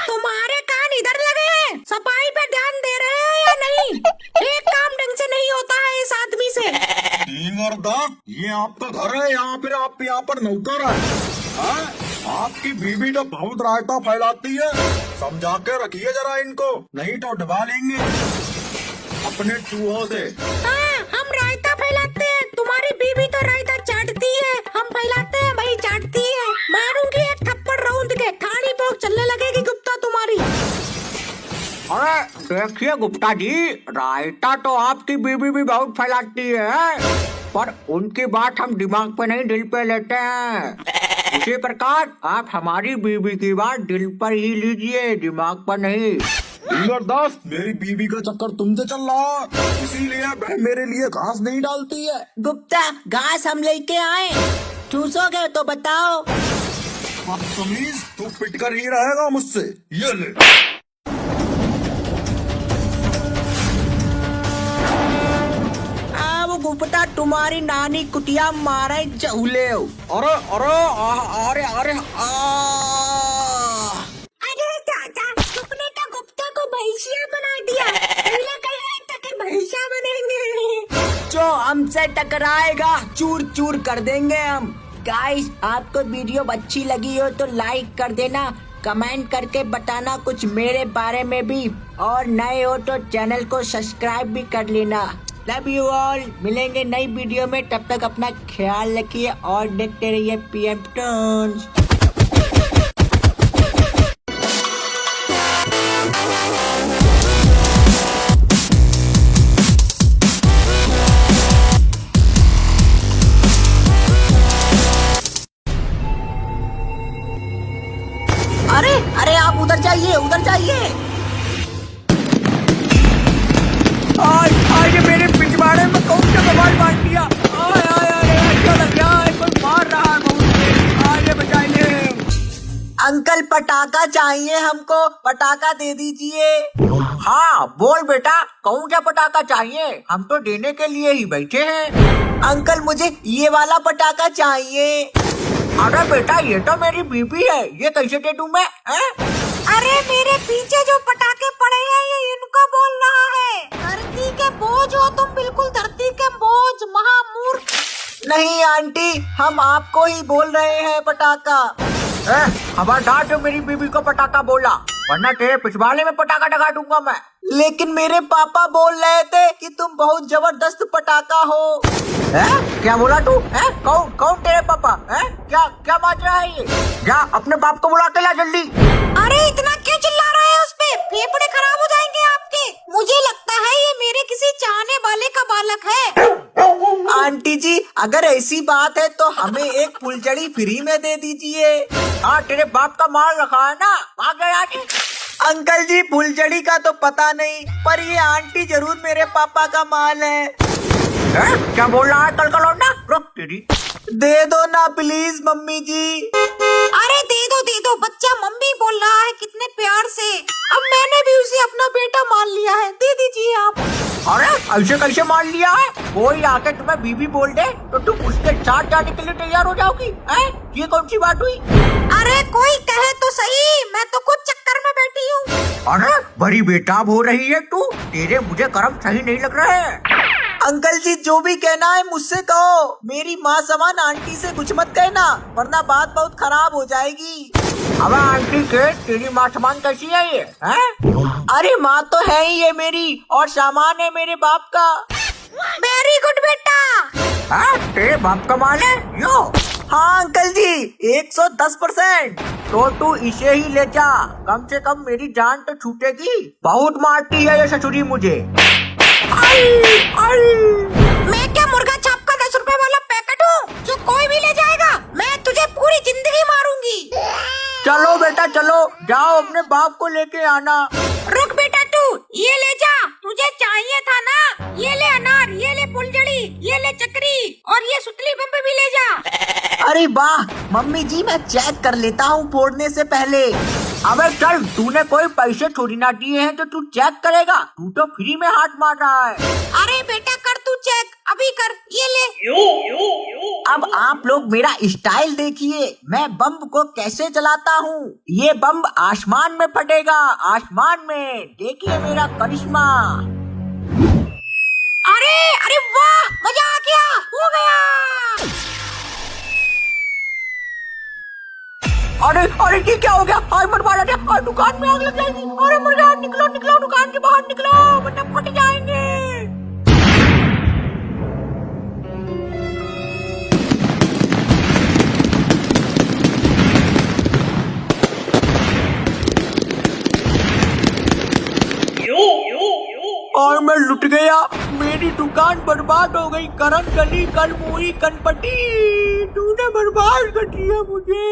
तुम्हारे कान इधर लगे हैं, सफाई पे ध्यान दे रहे हो या नहीं? एक काम ढंग से नहीं होता है इस आदमी से। ढींगरदास, ये आपका घर है, फिर आप यहाँ पर नौकर है। आपकी बीबी तो बहुत रायता फैलाती है, समझा के रखिए जरा इनको, नहीं तो डबा लेंगे अपने चूहों से। हाँ, हम रायता फैलाते हैं, तुम्हारी बीबी तो रायता चाटती है। हम फैलाते हैं, वही चाटती है। मारूंगी एक थप्पड़ रौंद के, ठाणी पोक चलने लगेगी गुप्ता तुम्हारी। अरे देखिए गुप्ता जी, रायता तो आपकी बीबी भी बहुत फैलाती है, पर उनकी बात हम दिमाग पे नहीं दिल पे लेते हैं। इसी प्रकार आप हमारी बीबी की बात दिल पर ही लीजिए, दिमाग पर नहीं। ढींगरदास, मेरी बीबी का चक्कर तुमसे चल रहा, इसीलिए वह मेरे लिए घास नहीं डालती है। गुप्ता, घास हम लेके आए, चूसोगे तो बताओ। बदतमीज, तू पिट कर ही रहेगा मुझसे। ये ले। गुप्ता, तुम्हारी नानी कुटिया मारे चूल्हे। अरे अरे अरे अरे अरे दादा, तुमने तो गुप्ता को भैंसिया बना दिया। पहले कहा था कि भैंसिया बनेंगे। जो हमसे टकराएगा चूर चूर कर देंगे हम। गाइस, आपको वीडियो अच्छी लगी हो तो लाइक कर देना, कमेंट करके बताना कुछ मेरे बारे में भी, और नए हो तो चैनल को सब्सक्राइब भी कर लेना। लव यू ऑल, मिलेंगे नई वीडियो में, तब तक अपना ख्याल रखिए और देखते रहिए PM टून्स। अरे अरे, आप उधर जाइए, उधर जाइए। आज मेरे पिछवाड़े में कौन सा कमाल मार दिया? आय आय आय, क्या लग रहा है? कोई मार रहा है बहुत। आइए बचाइए। अंकल, पटाखा चाहिए हमको, पटाखा दे दीजिए। हाँ बोल बेटा, कौन सा पटाखा चाहिए? हम तो देने के लिए ही बैठे हैं। अंकल, मुझे ये वाला पटाखा चाहिए। अरे बेटा, ये तो मेरी बीबी है, ये कैसे दे दूं मैं? अरे मेरे पीछे जो पटाखे पड़े हैं ये इनका बोल रहा है। धरती के बोझ हो तुम, बिल्कुल धरती के बोझ, महामूर्ख। नहीं आंटी, हम आपको ही बोल रहे हैं पटाखा। खबरदार जो मेरी बीबी को पटाखा बोला, वरना तेरे पिछवाड़े में पटाखा लगा दूंगा मैं। लेकिन मेरे पापा बोल रहे थे कि तुम बहुत जबरदस्त पटाखा हो। क्या बोला तू? कौन कौन तेरे पापा? क्या क्या बात रहा है ये? जा अपने बाप को बुला के ला जल्दी। अरे इतना क्यों चिल्ला रहे हैं उस पे? फेफड़े खराब हो जाएंगे आपके। मुझे लगता है ये मेरे किसी चाहने वाले का बालक है। आंटी जी, अगर ऐसी बात है तो हमें एक फुलझड़ी फ्री में दे दीजिए। हाँ, तेरे बाप का माल रखा है ना, आ गया। अंकल जी, फुलझड़ी का तो पता नहीं, पर ये आंटी जरूर मेरे पापा का माल है। क्या बोल रहा है कल का लौंडा? रुक तेरी। दे दो ना प्लीज मम्मी जी। अरे दे दो, बच्चा मम्मी बोल रहा है कितने प्यार से। अब मैंने भी उसे अपना बेटा मान लिया है, दे दीजिए आप। अरे ऐसे कैसे मान लिया है? कोई आके तुम्हें बीबी बोल दे तो तुम उसके साथ जाने के लिए तैयार हो जाओगी? ये कौन सी बात हुई? अरे कोई कहे तो सही, मैं तो कुछ चक्कर में बैठी हूँ। अरे बड़ी बेताब हो रही है तू, तेरे मुझे कर्म सही नहीं लग रहे हैं। अंकल जी जो भी कहना है मुझसे कहो, मेरी माँ समान आंटी से कुछ मत कहना वरना बात बहुत खराब हो जाएगी। अब आंटी के तेरी माँ समान कैसी है ये हैं? अरे माँ तो है ही है मेरी और सामान है मेरे बाप का। वेरी गुड बेटा। हाँ, तेरे बाप का माल है यो। हाँ अंकल जी 110%। तो तू इसे ही ले जा, कम से कम मेरी जान तो छूटेगी। बहुत मारती है ये ससुरी मुझे। मैं क्या मुर्गा छाप का 10 रुपए वाला पैकेट हूँ जो कोई भी ले जाएगा? मैं तुझे पूरी जिंदगी मारूंगी। चलो बेटा चलो, जाओ अपने बाप को लेके आना। रुक बेटा तू ये ले जा, तुझे चाहिए था ना। ये ले अनार, ये ले फुलझड़ी, ये ले चक्री और ये सुतली बम भी ले जा। अरे वाह मम्मी जी मैं चेक कर लेता हूँ फोड़ने से पहले। अबे चल, तूने कोई पैसे थोड़ी ना दिए हैं तो तू चेक करेगा? तू तो फ्री में हाथ मार रहा है। अरे बेटा कर तू चेक, अभी कर, ये ले। अब आप लोग मेरा स्टाइल देखिए, मैं बम को कैसे चलाता हूँ। ये बम आसमान में फटेगा, आसमान में। देखिए मेरा करिश्मा। अरे अरे वाह, मजा आ गया, हो गया। अरे अरे ये क्या हो गया? हाय बर्बाद है, हाय दुकान में आग लग जाएगी। अरे मजा, निकलो निकलो दुकान के बाहर निकलो वरना फट जाएंगे। और मैं लुट गया, मेरी दुकान बर्बाद हो गई। करन गली कल मुई कनपटी, तूने बर्बाद कर दिया मुझे।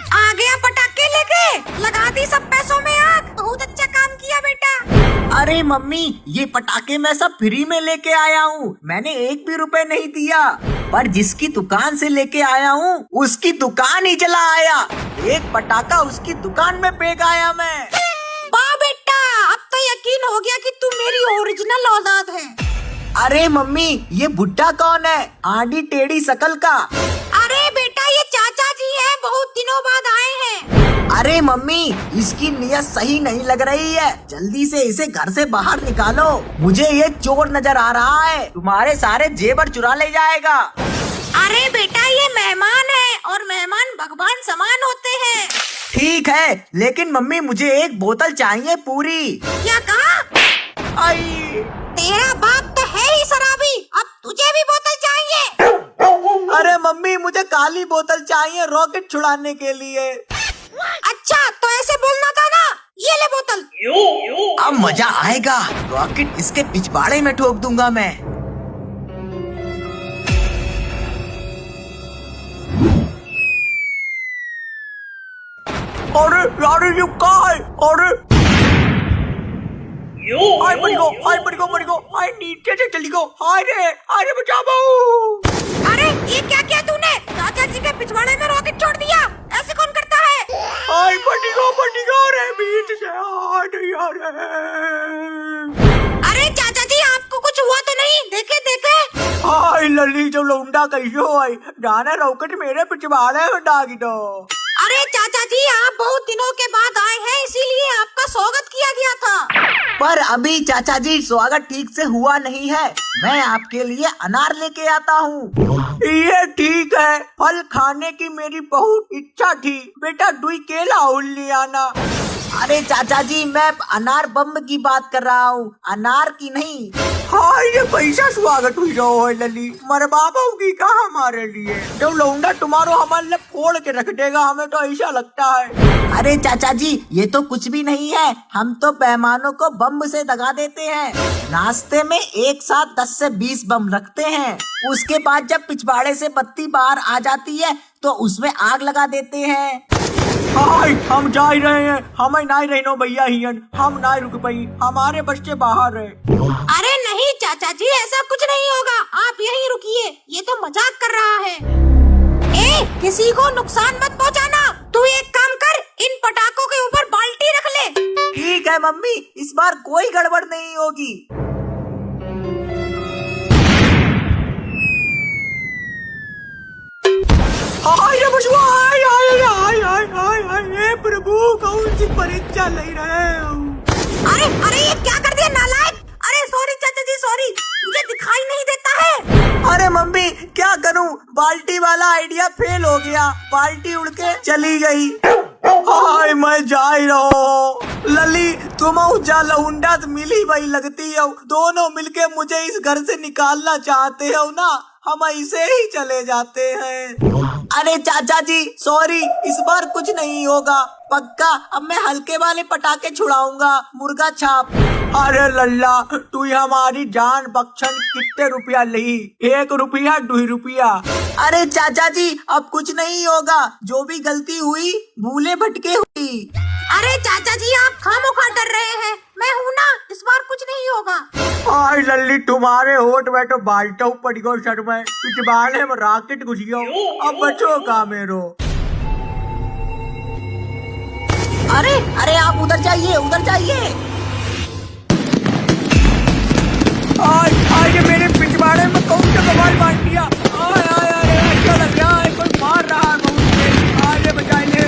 आ गया पटाखे लेके, लगा दी सब पैसों में आग। बहुत अच्छा काम किया बेटा। अरे मम्मी ये पटाखे मैं सब फ्री में लेके आया हूँ, मैंने 1 भी रुपए नहीं दिया। पर जिसकी दुकान से लेके आया हूँ उसकी दुकान ही जला आया। एक पटाखा उसकी दुकान में फेंक आया मैं। वाह बेटा, अब तो यकीन हो गया कि तू मेरी ओरिजिनल औलाद है। अरे मम्मी ये बुड्ढा कौन है, आधी टेढ़ी शकल का? अरे बेटा ये चाचा जी हैं, बहुत दिनों बाद आए हैं। अरे मम्मी इसकी नीयत सही नहीं लग रही है, जल्दी से इसे घर से बाहर निकालो। मुझे ये चोर नजर आ रहा है, तुम्हारे सारे जेवर चुरा ले जाएगा। अरे बेटा ये मेहमान है और मेहमान भगवान समान होते हैं। ठीक है लेकिन मम्मी मुझे एक बोतल चाहिए पूरी। क्या कहा? आई तेरा बाप तो है ही शराबी, अब तुझे भी बोतल चाहिए? अरे मम्मी मुझे काली बोतल चाहिए रॉकेट छुड़ाने के लिए। अच्छा तो ऐसे बोलना था ना, ये ले बोतल। अब मजा आएगा, रॉकेट इसके पिछवाड़े में ठोक दूंगा मैं। अरे यार ये कहाँ है? अरे हाय मर गो, हाय नीचे से चली गो। हाय रे, अरे बचाओ। अरे ये क्या किया तूने? चाचा जी के पिछवाड़े में रॉकेट छोड़ दिया, ऐसे कौन करता है? हाय बड़ी गो रे बीच से। हाय यार। अरे चाचा जी आपको कुछ हुआ तो नहीं? देखे देखे। हाय लली जो लौंडा कैसे हो आई, जाना रॉकेट मेरे पिछवाड़े में डागी दो। अरे चाचा जी आप बहुत दिनों के बाद आए हैं, इसीलिए आपका स्वागत किया गया था। पर अभी चाचा जी स्वागत ठीक से हुआ नहीं है, मैं आपके लिए अनार लेके आता हूँ। ये ठीक है, फल खाने की मेरी बहुत इच्छा थी। बेटा दुई केला और ले आना। अरे चाचा जी मैं अनार बम की बात कर रहा हूँ, अनार की नहीं। हाँ ये पैसा स्वागत हुई रहो है लली, मर बाबा की कहा हमारे लिए। जब लौंडा तुम्हारो हमारे लिए फोड़ के रख देगा, हमें तो ऐसा लगता है। अरे चाचा जी ये तो कुछ भी नहीं है, हम तो मेहमानों को बम से दगा देते हैं। नाश्ते में एक साथ 10 से 20 बम रखते हैं, उसके बाद जब पिछवाड़े से बत्ती बाहर आ जाती है तो उसमें आग लगा देते हैं। हाय हम जा ही रहे हैं, हमें नहीं रहनो भैया हियन, हम नहीं रुक पाई, हमारे बच्चे बाहर है। अरे नहीं चाचा जी ऐसा कुछ नहीं होगा, आप यहीं रुकिए, ये तो मजाक कर रहा है। ए किसी को नुकसान मत पहुंचाना। तू एक काम कर, इन पटाखों के ऊपर बाल्टी रख ले। ठीक है मम्मी, इस बार कोई गड़बड़ नहीं होगी। हाय बचुआ, हाय हाय हाय हाय हाय हाय, हे प्रभु कौन सी परीक्षा ले रहे हो? अरे अरे ये क्या कर दिया नालायक? अरे मम्मी क्या करूं, बाल्टी वाला आइडिया फेल हो गया, बाल्टी उड़ के चली गई। हाय मैं जा ही रहा हूँ। लली तुम जा लहुंडा मिली वही लगती हो, दोनों मिलके मुझे इस घर से निकालना चाहते हो ना, हम ऐसे ही चले जाते हैं। अरे चाचा जी सॉरी, इस बार कुछ नहीं होगा पक्का, अब मैं हल्के वाले पटाखे छुड़ाऊंगा, मुर्गा छाप। अरे लल्ला तू हमारी जान बख्शन कितने रुपया ली, 1 रुपया 2 रुपया। अरे चाचा जी अब कुछ नहीं होगा, जो भी गलती हुई भूले भटके हुई। अरे चाचा जी आप खामोखा डर रहे हैं, मैं हूँ ना, इस बार कुछ नहीं होगा। आई लल्ली तुम्हारे होठ में तो बाल्टा पड़ गयो सर में, पिछवाड़े में रॉकेट घुस गयो, अब बचो का मेरो। अरे अरे आप उधर जाइए, उधर जाइए। आज मेरे पिछवाड़े में कौन सा कमाल बांट दिया। आय आय आय क्या लग रहा है, कोई मार रहा है मुझे, आगे बचाइए।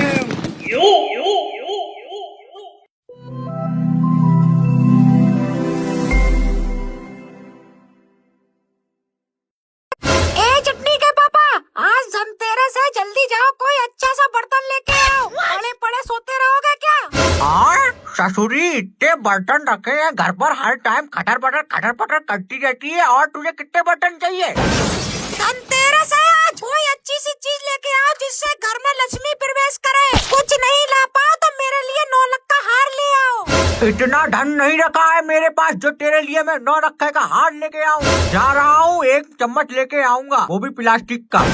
ए चटनी के पापा, आज धनतेरस है, जल्दी जाओ कोई अच्छा सा बर्तन लेके आओ, पड़े पड़े सोते रहोगे क्या? और ससुरी इतने बर्तन रखे हैं घर पर, हर टाइम खटर पटर करती रहती है, और तुझे कितने बर्तन चाहिए? धनतेरस है आज, कोई अच्छी सी चीज लेके आओ जिससे घर में लक्ष्मी प्रवेश करे। कुछ नहीं ला पाओ तो मेरे लिए 9 लाख का हार ले आओ। इतना धन नहीं रखा है मेरे पास जो तेरे लिए मैं 9 लाख का हार लेके आऊँ। जा रहा हूँ, 1 चम्मच लेके आऊंगा, वो भी प्लास्टिक का।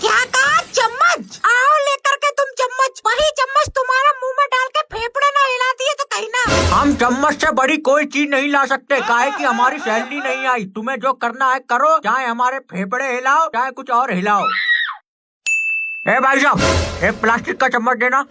क्या कहा, चम्मच? आओ लेकर के तुम चम्मच, वही चम्मच तुम्हारा मुंह में डाल के फेफड़े ना हिला दिए तो कहीं ना। हम चम्मच से बड़ी कोई चीज नहीं ला सकते, काहे कि हमारी सैलरी नहीं आई। तुम्हें जो करना है करो, चाहे हमारे फेफड़े हिलाओ चाहे कुछ और हिलाओ। ए भाई साहब, एक प्लास्टिक का चम्मच देना।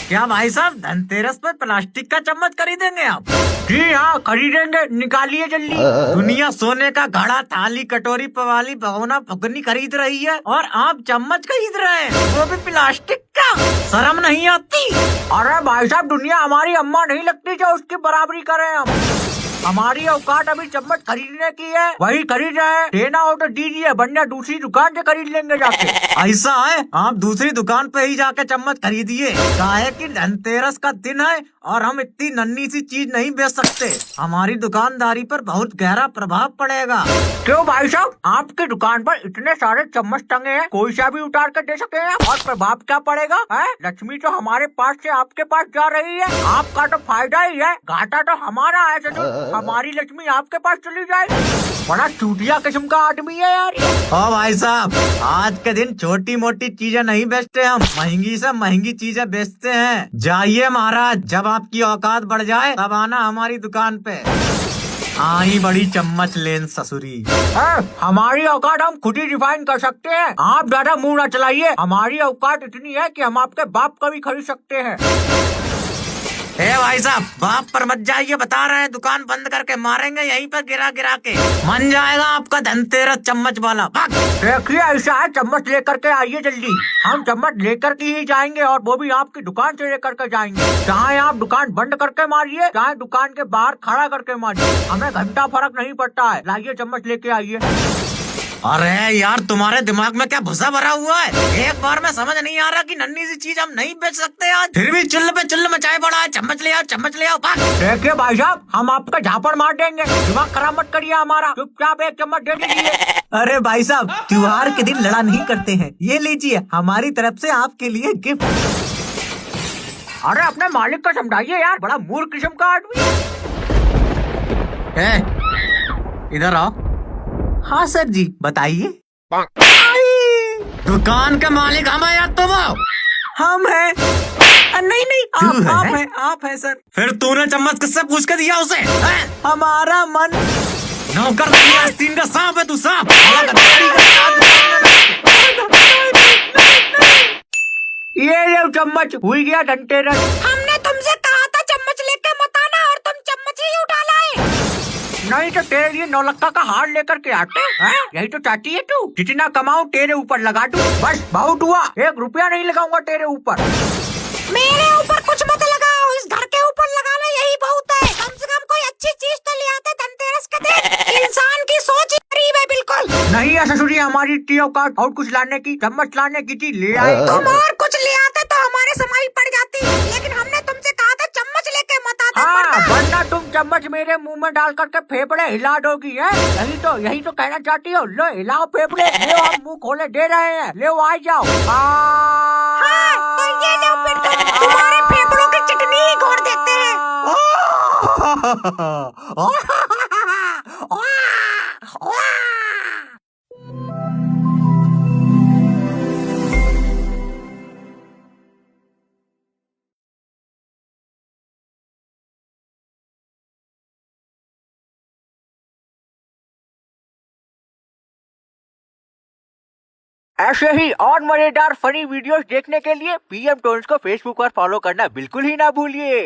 क्या भाई साहब, धनतेरस पर प्लास्टिक का चम्मच खरीदेंगे आप? जी हाँ खरीदेंगे, निकालिए जल्दी। दुनिया सोने का घड़ा, थाली, कटोरी, पवाली, भगोना, फगनी खरीद रही है और आप चम्मच खरीद रहे हैं, वो भी प्लास्टिक का। शर्म नहीं आती? अरे भाई साहब, दुनिया हमारी अम्मा नहीं लगती जो उसकी बराबरी करें हम। हमारी औकात अभी चम्मच खरीदने की है, वही खरीद रहे हैं। देना हो तो दीजिए, वरना दूसरी दुकान से खरीद लेंगे जाके। ऐसा है, आप दूसरी दुकान पे ही जाके चम्मच खरीदिए, काहे कि धनतेरस का दिन है और हम इतनी नन्ही सी चीज नहीं बेच सकते, हमारी दुकानदारी पर बहुत गहरा प्रभाव पड़ेगा। क्यों भाई साहब, आपकी दुकान पर इतने सारे चम्मच टंगे हैं, कोई सा भी उतार कर दे सकते हैं और प्रभाव क्या पड़ेगा है? लक्ष्मी तो हमारे पास से आपके पास जा रही है, आपका तो फायदा ही है, घाटा तो हमारा है। चलो हमारी लक्ष्मी आपके पास चली जाए, बड़ा चूतिया किस्म का आदमी है यार। ओ भाई साहब, आज के दिन छोटी मोटी चीजें नहीं बेचते हम, महंगी से महंगी चीजें बेचते हैं। जाइए महाराज, जब आपकी औकात बढ़ जाए तब आना हमारी दुकान पे। आई बड़ी चम्मच लेन ससुरी। हमारी औकात हम खुद ही डिफाइन कर सकते हैं, आप ज्यादा मुंह ना चलाइए। हमारी औकात इतनी है कि हम आपके बाप का भी खरीद सकते हैं। ए भाई साहब, बाप पर मत जाइए, बता रहे हैं, दुकान बंद करके मारेंगे यहीं पर गिरा गिरा के। मन जाएगा आपका धनतेरस चम्मच वाला। देखिए ऐसा है, चम्मच लेकर के आइए जल्दी, हम चम्मच लेकर के ही जाएंगे और वो भी आपकी दुकान से लेकर के जाएंगे। चाहे आप दुकान बंद करके मारिए, चाहे दुकान के बाहर खड़ा करके मारिए, हमें घंटा फर्क नहीं पड़ता है। लाइए चम्मच लेके आइए। अरे यार, तुम्हारे दिमाग में क्या भूसा भरा हुआ है? एक बार में समझ नहीं आ रहा कि नन्ही सी चीज हम नहीं बेच सकते आज, फिर भी चुल्ल पे चुल्ल मचाए पड़ा है। चम्मच ले आओ, चम्मच ले आओ। देखिए भाई साहब, हम आपका झापड़ मार देंगे, दिमाग खराब मत करिए हमारा, चुपचाप 1 चम्मच दे दीजिए। अरे भाई साहब, त्योहार के दिन लड़ा नहीं करते हैं, ये लीजिए हमारी तरफ से आपके लिए गिफ्ट। अरे अपने मालिक को समझाइए यार, बड़ा मूर्ख किस्म का आदमी है। इधर आओ। हाँ सर जी, बताइए। दुकान के मालिक हम हैं या तुम हो? हम हैं। नहीं नहीं, आप हैं सर। फिर तूने चम्मच किससे पूछ के दिया उसे? हमारा मन। नौकर आस्तीन का सांप है तू, सांप। ये चम्मच हुई गया धनतेरस। हमने तुमसे कहा था चम्मच लेके मत आना और तुम चम्मच ही उठा लाए। नहीं तो तेरे लिए 9 लाख का हार लेकर के आते हैं, यही तो चाहती है तू। जितना कमाऊं तेरे ऊपर लगा दूं, बस बहुत हुआ, 1 रुपया नहीं लगाऊंगा तेरे ऊपर। मेरे ऊपर कुछ मत लगाओ, इस घर के ऊपर लगा लो, यही बहुत है। कम से कम कोई अच्छी चीज तो ले आते धनतेरस के दिन। इंसान की सोच ही गरीब है बिल्कुल। नहीं है तुम्हारी इतनी औकात और कुछ लाने की, चम्मच लाने की थी, ले आए। तुम और कुछ ले आते तो हमारे समाई पड़ जाती, लेकिन हमने तुमसे कहा था चम्मच लेके मत आते। हाँ, वरना तुम चम्मच मेरे मुंह में डाल करके फेफड़े हिला दोगी है। यही तो कहना चाहती हो। लो हिलाओ फेफड़े, ले हम मुंह खोले दे रहे हैं, ले आ जाओ। हाँ, तो ये लो फिर तुम्हारे फेफड़ों की चिकनी ही घोर देते हैं। ऐसे ही और मजेदार फनी वीडियोस देखने के लिए पीएम टोन्स को फेसबुक पर फॉलो करना बिल्कुल ही ना भूलिए।